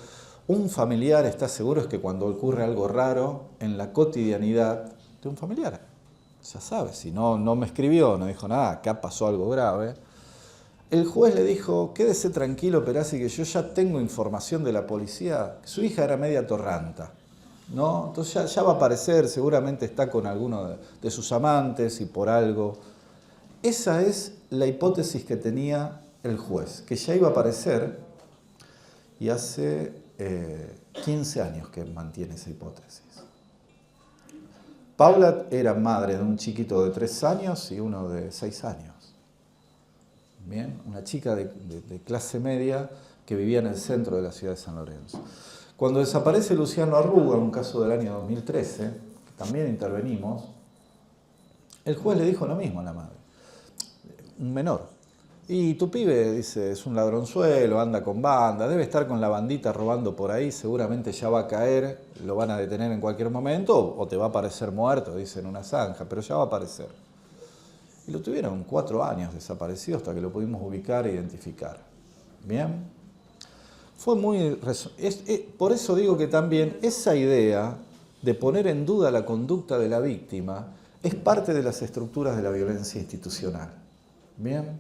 un familiar está seguro es que cuando ocurre algo raro en la cotidianidad de un familiar, ya sabe, si no me escribió, no dijo nada, acá pasó algo grave. El juez le dijo, quédese tranquilo Perazzi, que yo ya tengo información de la policía, que su hija era media torranta, ¿no? Entonces ya va a aparecer, seguramente está con alguno de sus amantes y por algo. Esa es la hipótesis que tenía el juez, que ya iba a aparecer, y hace 15 años que mantiene esa hipótesis. Paula era madre de un chiquito de 3 años y uno de 6 años. Bien, una chica de clase media que vivía en el centro de la ciudad de San Lorenzo. Cuando desaparece Luciano Arruga, un caso del año 2013, que también intervenimos, el juez le dijo lo mismo a la madre, un menor. Y tu pibe, dice, es un ladronzuelo, anda con banda, debe estar con la bandita robando por ahí, seguramente ya va a caer, lo van a detener en cualquier momento o te va a aparecer muerto, dice, en una zanja, pero ya va a aparecer. Y lo tuvieron 4 años desaparecido hasta que lo pudimos ubicar e identificar. ¿Bien? Fue muy... por eso digo que también esa idea de poner en duda la conducta de la víctima es parte de las estructuras de la violencia institucional. ¿Bien?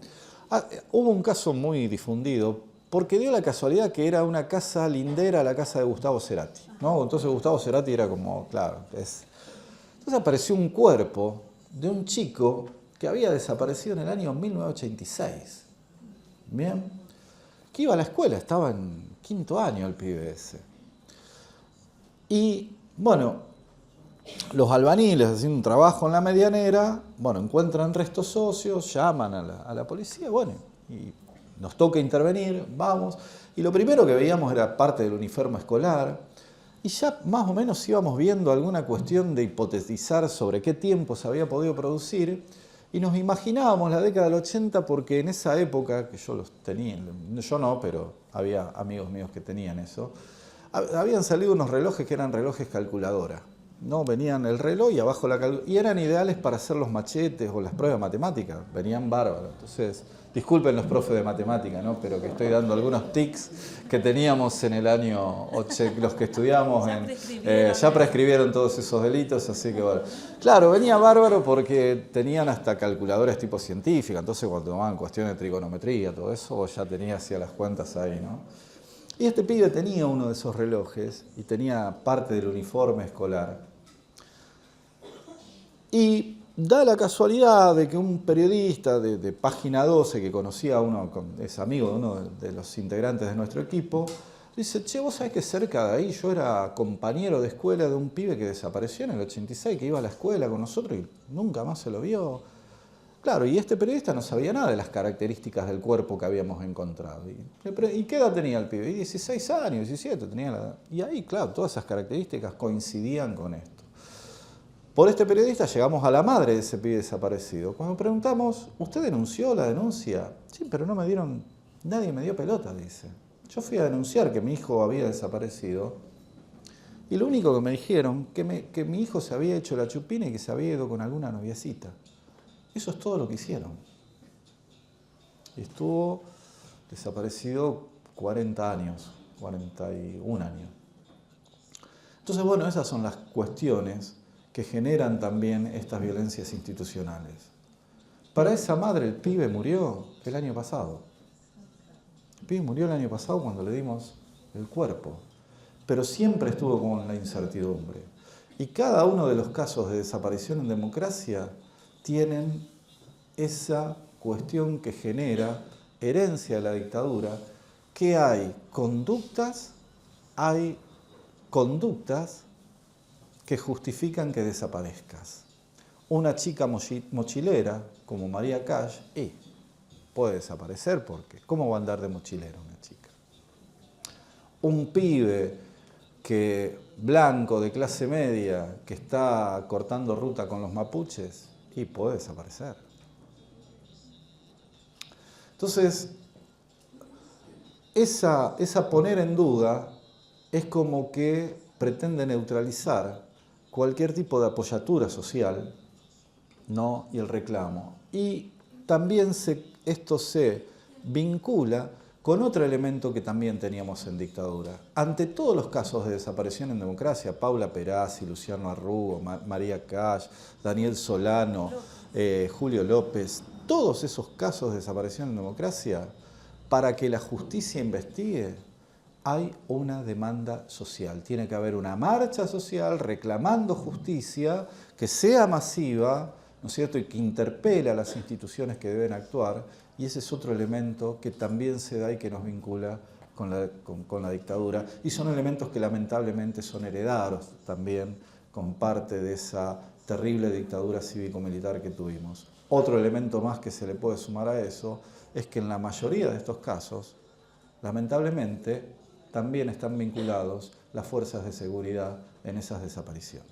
Hubo un caso muy difundido porque dio la casualidad que era una casa lindera a la casa de Gustavo Cerati, ¿no? Entonces Gustavo Cerati era como, claro, Entonces apareció un cuerpo de un chico que había desaparecido en el año 1986, ¿bien? Que iba a la escuela, estaba en 5º año el pibe ese. Y, bueno, los albañiles haciendo un trabajo en la medianera, bueno, encuentran restos óseos, llaman a la policía, bueno, y nos toca intervenir, vamos. Y lo primero que veíamos era parte del uniforme escolar, y ya más o menos íbamos viendo alguna cuestión de hipotetizar sobre qué tiempo se había podido producir, y nos imaginábamos la década del 80 porque en esa época, que yo los tenía, yo no, pero había amigos míos que tenían eso, habían salido unos relojes que eran relojes calculadora, ¿no? Venían el reloj y abajo la calculadora, y eran ideales para hacer los machetes o las pruebas de matemáticas, venían bárbaros. Entonces, disculpen los profes de matemática, ¿no? Pero que estoy dando algunos tics que teníamos en el año 80, los que estudiamos, ya prescribieron todos esos delitos, así que bueno. Claro, venía bárbaro porque tenían hasta calculadoras tipo científica, entonces cuando tomaban cuestiones de trigonometría, todo eso, ya tenía hacia las cuentas ahí, ¿no? Y este pibe tenía uno de esos relojes y tenía parte del uniforme escolar. Y da la casualidad de que un periodista de Página 12, que conocía a uno, es amigo de uno de los integrantes de nuestro equipo, dice, che, vos sabés que cerca de ahí yo era compañero de escuela de un pibe que desapareció en el 86, que iba a la escuela con nosotros y nunca más se lo vio. Claro, y este periodista no sabía nada de las características del cuerpo que habíamos encontrado. ¿Y qué edad tenía el pibe? Y 16 años, 17 tenía la edad. Y ahí, claro, todas esas características coincidían con esto. Por este periodista llegamos a la madre de ese pibe desaparecido. Cuando preguntamos, ¿usted denunció la denuncia? Sí, pero nadie me dio pelota, dice. Yo fui a denunciar que mi hijo había desaparecido y lo único que me dijeron, que mi hijo se había hecho la chupina y que se había ido con alguna noviecita. Eso es todo lo que hicieron. Estuvo desaparecido 40 años, 41 años. Entonces, bueno, esas son las cuestiones que generan también estas violencias institucionales. Para esa madre el pibe murió el año pasado. pibe murió el año pasado cuando le dimos el cuerpo. Pero siempre estuvo con la incertidumbre. Y cada uno de los casos de desaparición en democracia tienen esa cuestión que genera herencia de la dictadura, que hay conductas que justifican que desaparezcas. Una chica mochilera, como María Cash, puede desaparecer porque ¿cómo va a andar de mochilera una chica? Un pibe blanco, de clase media, que está cortando ruta con los mapuches, puede desaparecer. Entonces, esa poner en duda es como que pretende neutralizar cualquier tipo de apoyatura social, ¿no? Y el reclamo. Y también esto se vincula con otro elemento que también teníamos en dictadura. Ante todos los casos de desaparición en democracia, Paula Perazzi, Luciano Arrugo, María Cash, Daniel Solano, Julio López, todos esos casos de desaparición en democracia, para que la justicia investigue, hay una demanda social. Tiene que haber una marcha social reclamando justicia que sea masiva, ¿no es cierto?, y que interpele a las instituciones que deben actuar. Y ese es otro elemento que también se da y que nos vincula con la dictadura. Y son elementos que lamentablemente son heredados también con parte de esa terrible dictadura cívico-militar que tuvimos. Otro elemento más que se le puede sumar a eso es que en la mayoría de estos casos, lamentablemente, también están vinculados las fuerzas de seguridad en esas desapariciones.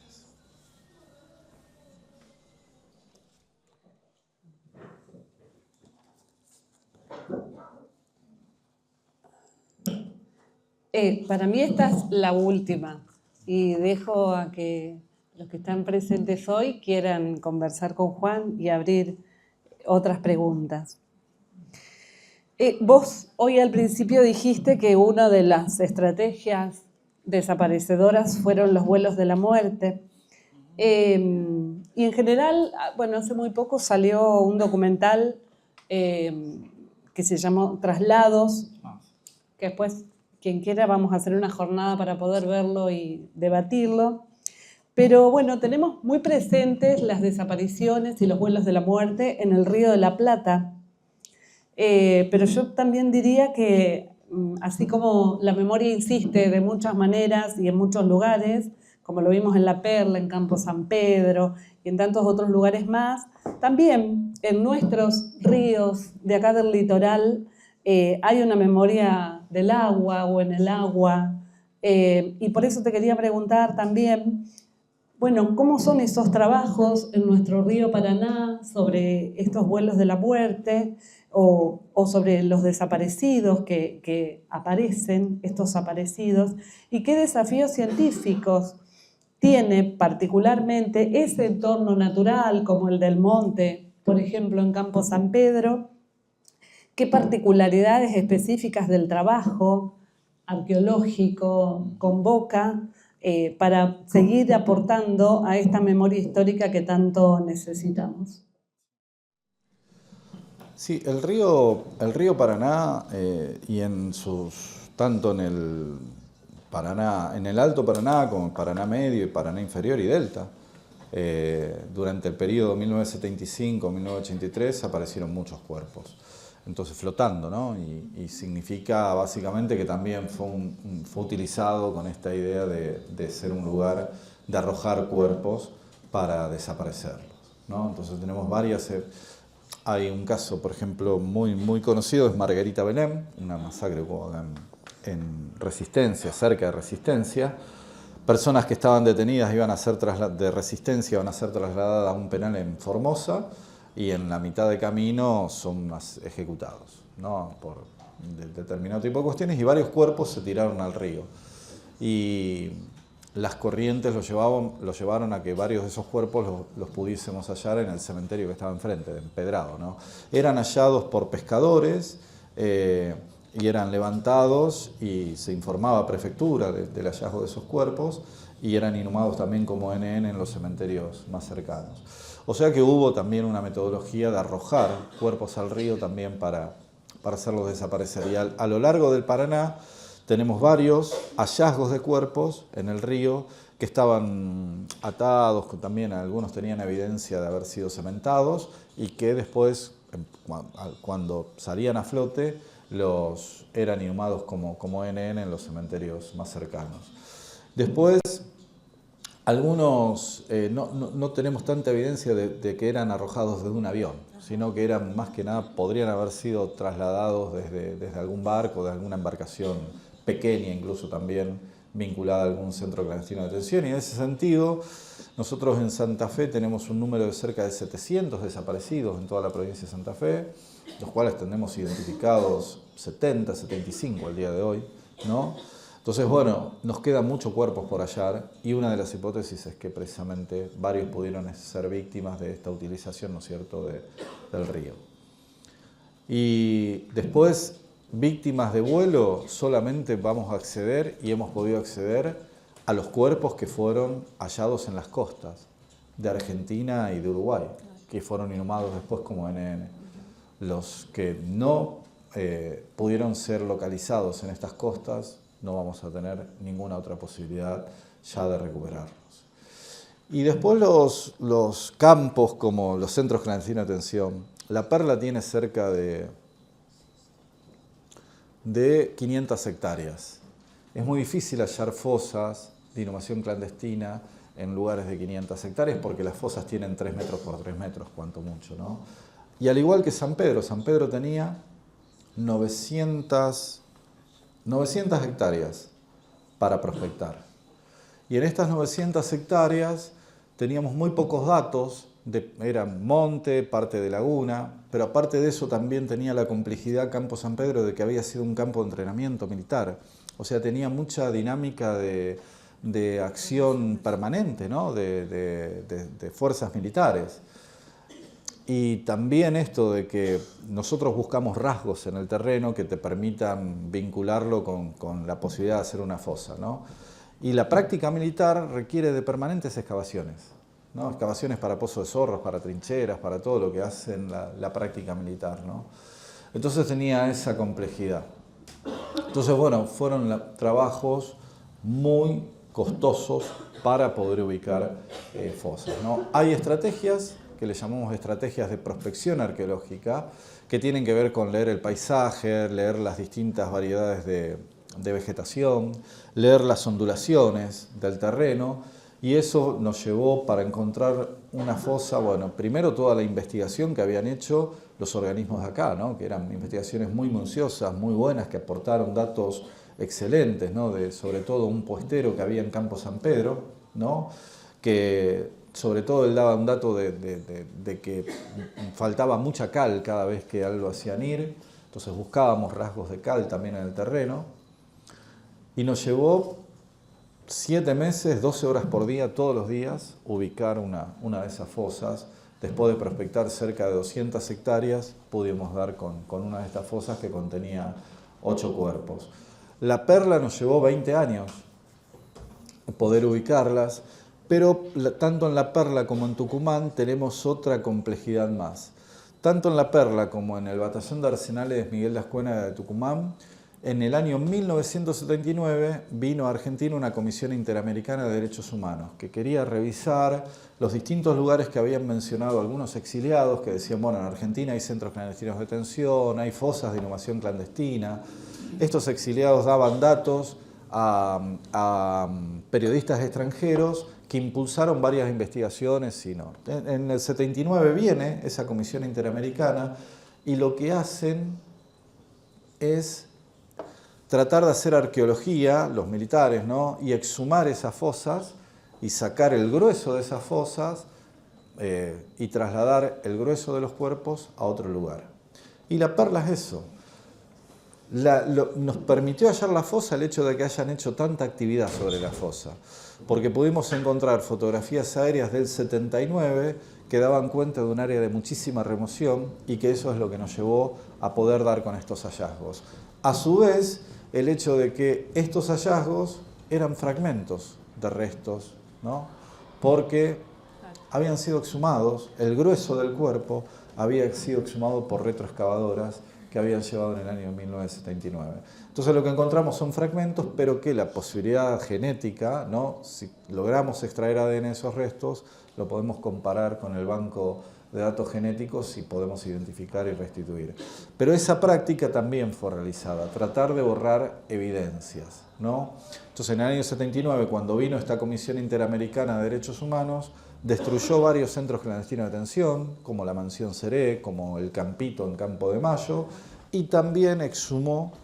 Para mí esta es la última y dejo a que los que están presentes hoy quieran conversar con Juan y abrir otras preguntas. Vos hoy al principio dijiste que una de las estrategias desaparecedoras fueron los vuelos de la muerte. Y en general, bueno, hace muy poco salió un documental que se llamó Traslados, que después, quien quiera, vamos a hacer una jornada para poder verlo y debatirlo. Pero bueno, tenemos muy presentes las desapariciones y los vuelos de la muerte en el Río de la Plata. Pero yo también diría que, así como la memoria insiste de muchas maneras y en muchos lugares, como lo vimos en La Perla, en Campo San Pedro y en tantos otros lugares más, también en nuestros ríos de acá del litoral hay una memoria del agua o en el agua. Y por eso te quería preguntar también, bueno, ¿cómo son esos trabajos en nuestro río Paraná sobre estos vuelos de la muerte o sobre los desaparecidos que aparecen, estos aparecidos? ¿Y qué desafíos científicos tiene particularmente ese entorno natural como el del monte, por ejemplo, en Campo San Pedro? ¿Qué particularidades específicas del trabajo arqueológico convoca para seguir aportando a esta memoria histórica que tanto necesitamos? Sí, el río Paraná y tanto en el Paraná, en el Alto Paraná como en Paraná Medio y Paraná Inferior y Delta, durante el periodo 1975-1983 aparecieron muchos cuerpos. Entonces flotando, ¿no? Y significa básicamente que también fue utilizado con esta idea de ser un lugar de arrojar cuerpos para desaparecerlos, ¿no? Entonces tenemos varias. Hay un caso, por ejemplo, muy conocido, es Margarita Belén, una masacre en Resistencia, cerca de Resistencia. Personas que estaban detenidas de Resistencia iban a ser trasladadas a un penal en Formosa, y en la mitad de camino son ejecutados, ¿no? Por determinado tipo de cuestiones, y varios cuerpos se tiraron al río. Y las corrientes los llevaron a que varios de esos cuerpos los pudiésemos hallar en el cementerio que estaba enfrente, empedrado, ¿no? Eran hallados por pescadores y eran levantados y se informaba a prefectura del hallazgo de esos cuerpos, y eran inhumados también como NN en los cementerios más cercanos. O sea que hubo también una metodología de arrojar cuerpos al río también para hacerlos desaparecer. Y a lo largo del Paraná tenemos varios hallazgos de cuerpos en el río que estaban atados, que también algunos tenían evidencia de haber sido cementados y que después, cuando salían a flote, los eran inhumados como NN en los cementerios más cercanos. Después, algunos no tenemos tanta evidencia de que eran arrojados desde un avión, sino que eran más que nada, podrían haber sido trasladados desde algún barco, de alguna embarcación pequeña, incluso también vinculada a algún centro clandestino de detención. Y en ese sentido, nosotros en Santa Fe tenemos un número de cerca de 700 desaparecidos en toda la provincia de Santa Fe, los cuales tenemos identificados 70, 75 al día de hoy, ¿no? Entonces, bueno, nos quedan muchos cuerpos por hallar y una de las hipótesis es que precisamente varios pudieron ser víctimas de esta utilización, ¿no es cierto?, del río. Y después, víctimas de vuelo, solamente vamos a acceder y hemos podido acceder a los cuerpos que fueron hallados en las costas de Argentina y de Uruguay, que fueron inhumados después como NN. Los que no pudieron ser localizados en estas costas, no vamos a tener ninguna otra posibilidad ya de recuperarlos. Y después los campos como los centros clandestinos de detención. La Perla tiene cerca de 500 hectáreas. Es muy difícil hallar fosas de inhumación clandestina en lugares de 500 hectáreas porque las fosas tienen 3 metros por 3 metros, cuanto mucho, ¿no? Y al igual que San Pedro tenía 900 hectáreas para prospectar. Y en estas 900 hectáreas teníamos muy pocos datos, era monte, parte de laguna, pero aparte de eso también tenía la complejidad Campo San Pedro de que había sido un campo de entrenamiento militar. O sea, tenía mucha dinámica de acción permanente, ¿no? de fuerzas militares. Y también esto de que nosotros buscamos rasgos en el terreno que te permitan vincularlo con la posibilidad de hacer una fosa, ¿no? Y la práctica militar requiere de permanentes excavaciones, ¿no? Excavaciones para pozos de zorros, para trincheras, para todo lo que hacen la práctica militar, ¿no? Entonces tenía esa complejidad. Entonces, bueno, fueron trabajos muy costosos para poder ubicar fosas, ¿no? Hay estrategias que le llamamos estrategias de prospección arqueológica, que tienen que ver con leer el paisaje, leer las distintas variedades de vegetación, leer las ondulaciones del terreno, y eso nos llevó para encontrar una fosa, bueno, primero toda la investigación que habían hecho los organismos de acá, ¿no? Que eran investigaciones muy minuciosas, muy buenas, que aportaron datos excelentes, ¿no? Sobre todo un puestero que había en Campo San Pedro, ¿no? Que sobre todo él daba un dato de que faltaba mucha cal cada vez que algo hacían ir, entonces buscábamos rasgos de cal también en el terreno, y nos llevó 7 meses, 12 horas por día, todos los días, ubicar una de esas fosas. Después de prospectar cerca de 200 hectáreas, pudimos dar con una de estas fosas que contenía 8 cuerpos. La Perla nos llevó 20 años poder ubicarlas, pero tanto en La Perla como en Tucumán tenemos otra complejidad más. Tanto en La Perla como en el Batallón de Arsenales Miguel de Ascuena de Tucumán, en el año 1979 vino a Argentina una Comisión Interamericana de Derechos Humanos que quería revisar los distintos lugares que habían mencionado algunos exiliados que decían, bueno, en Argentina hay centros clandestinos de detención, hay fosas de inhumación clandestina. Estos exiliados daban datos a periodistas extranjeros que impulsaron varias investigaciones y no. En el 79 viene esa Comisión Interamericana y lo que hacen es tratar de hacer arqueología, los militares, ¿no? Y exhumar esas fosas y sacar el grueso de esas fosas y trasladar el grueso de los cuerpos a otro lugar. Y La Perla es eso. Nos permitió hallar la fosa el hecho de que hayan hecho tanta actividad sobre la fosa, porque pudimos encontrar fotografías aéreas del 79 que daban cuenta de un área de muchísima remoción y que eso es lo que nos llevó a poder dar con estos hallazgos. A su vez, el hecho de que estos hallazgos eran fragmentos de restos, ¿no? Porque habían sido exhumados, el grueso del cuerpo había sido exhumado por retroexcavadoras que habían llevado en el año 1979. Entonces lo que encontramos son fragmentos, pero que la posibilidad genética, ¿no? Si logramos extraer ADN de esos restos, lo podemos comparar con el banco de datos genéticos y podemos identificar y restituir. Pero esa práctica también fue realizada, tratar de borrar evidencias, ¿no? Entonces en el año 79, cuando vino esta Comisión Interamericana de Derechos Humanos, destruyó varios centros clandestinos de detención, como la Mansión Seré, como el Campito en Campo de Mayo, y también exhumó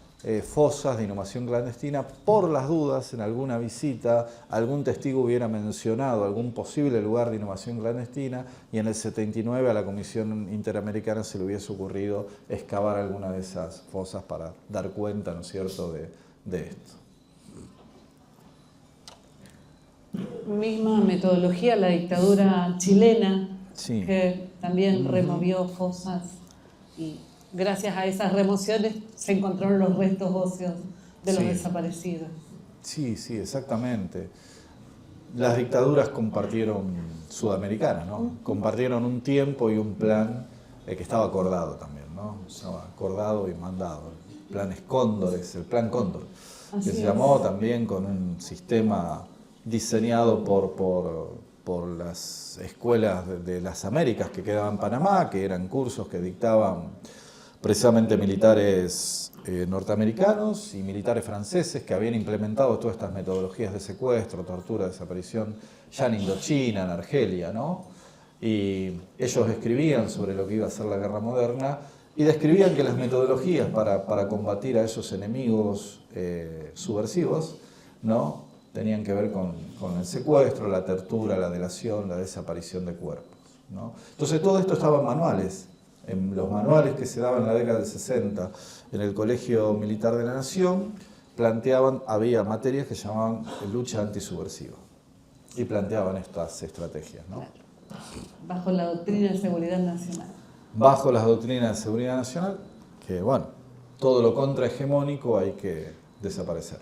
fosas de inhumación clandestina por las dudas, en alguna visita, algún testigo hubiera mencionado algún posible lugar de inhumación clandestina y en el 79 a la Comisión Interamericana se le hubiese ocurrido excavar alguna de esas fosas para dar cuenta, ¿no es cierto?, de esto. Misma metodología la dictadura chilena, Sí. que también removió fosas y gracias a esas remociones se encontraron los restos óseos de los desaparecidos. Sí, sí, exactamente. Las dictaduras compartieron, sudamericanas, ¿no? Compartieron un tiempo y un plan que estaba acordado también, ¿no? Estaba acordado y mandado. El plan Cóndores, el plan Cóndor, que se llamó también con un sistema diseñado por las escuelas de las Américas que quedaban en Panamá, que eran cursos que dictaban precisamente militares norteamericanos y militares franceses que habían implementado todas estas metodologías de secuestro, tortura, desaparición ya en Indochina, en Argelia, ¿no? Y ellos escribían sobre lo que iba a ser la guerra moderna y describían que las metodologías para combatir a esos enemigos subversivos, ¿no?, tenían que ver con el secuestro, la tortura, la delación, la desaparición de cuerpos, ¿no? Entonces todo esto estaba en manuales. En los manuales que se daban en la década del 60 en el Colegio Militar de la Nación, había materias que se llamaban lucha antisubversiva y planteaban estas estrategias, ¿no? Bajo la doctrina de seguridad nacional. Bajo las doctrinas de seguridad nacional, que bueno, todo lo contrahegemónico hay que desaparecer.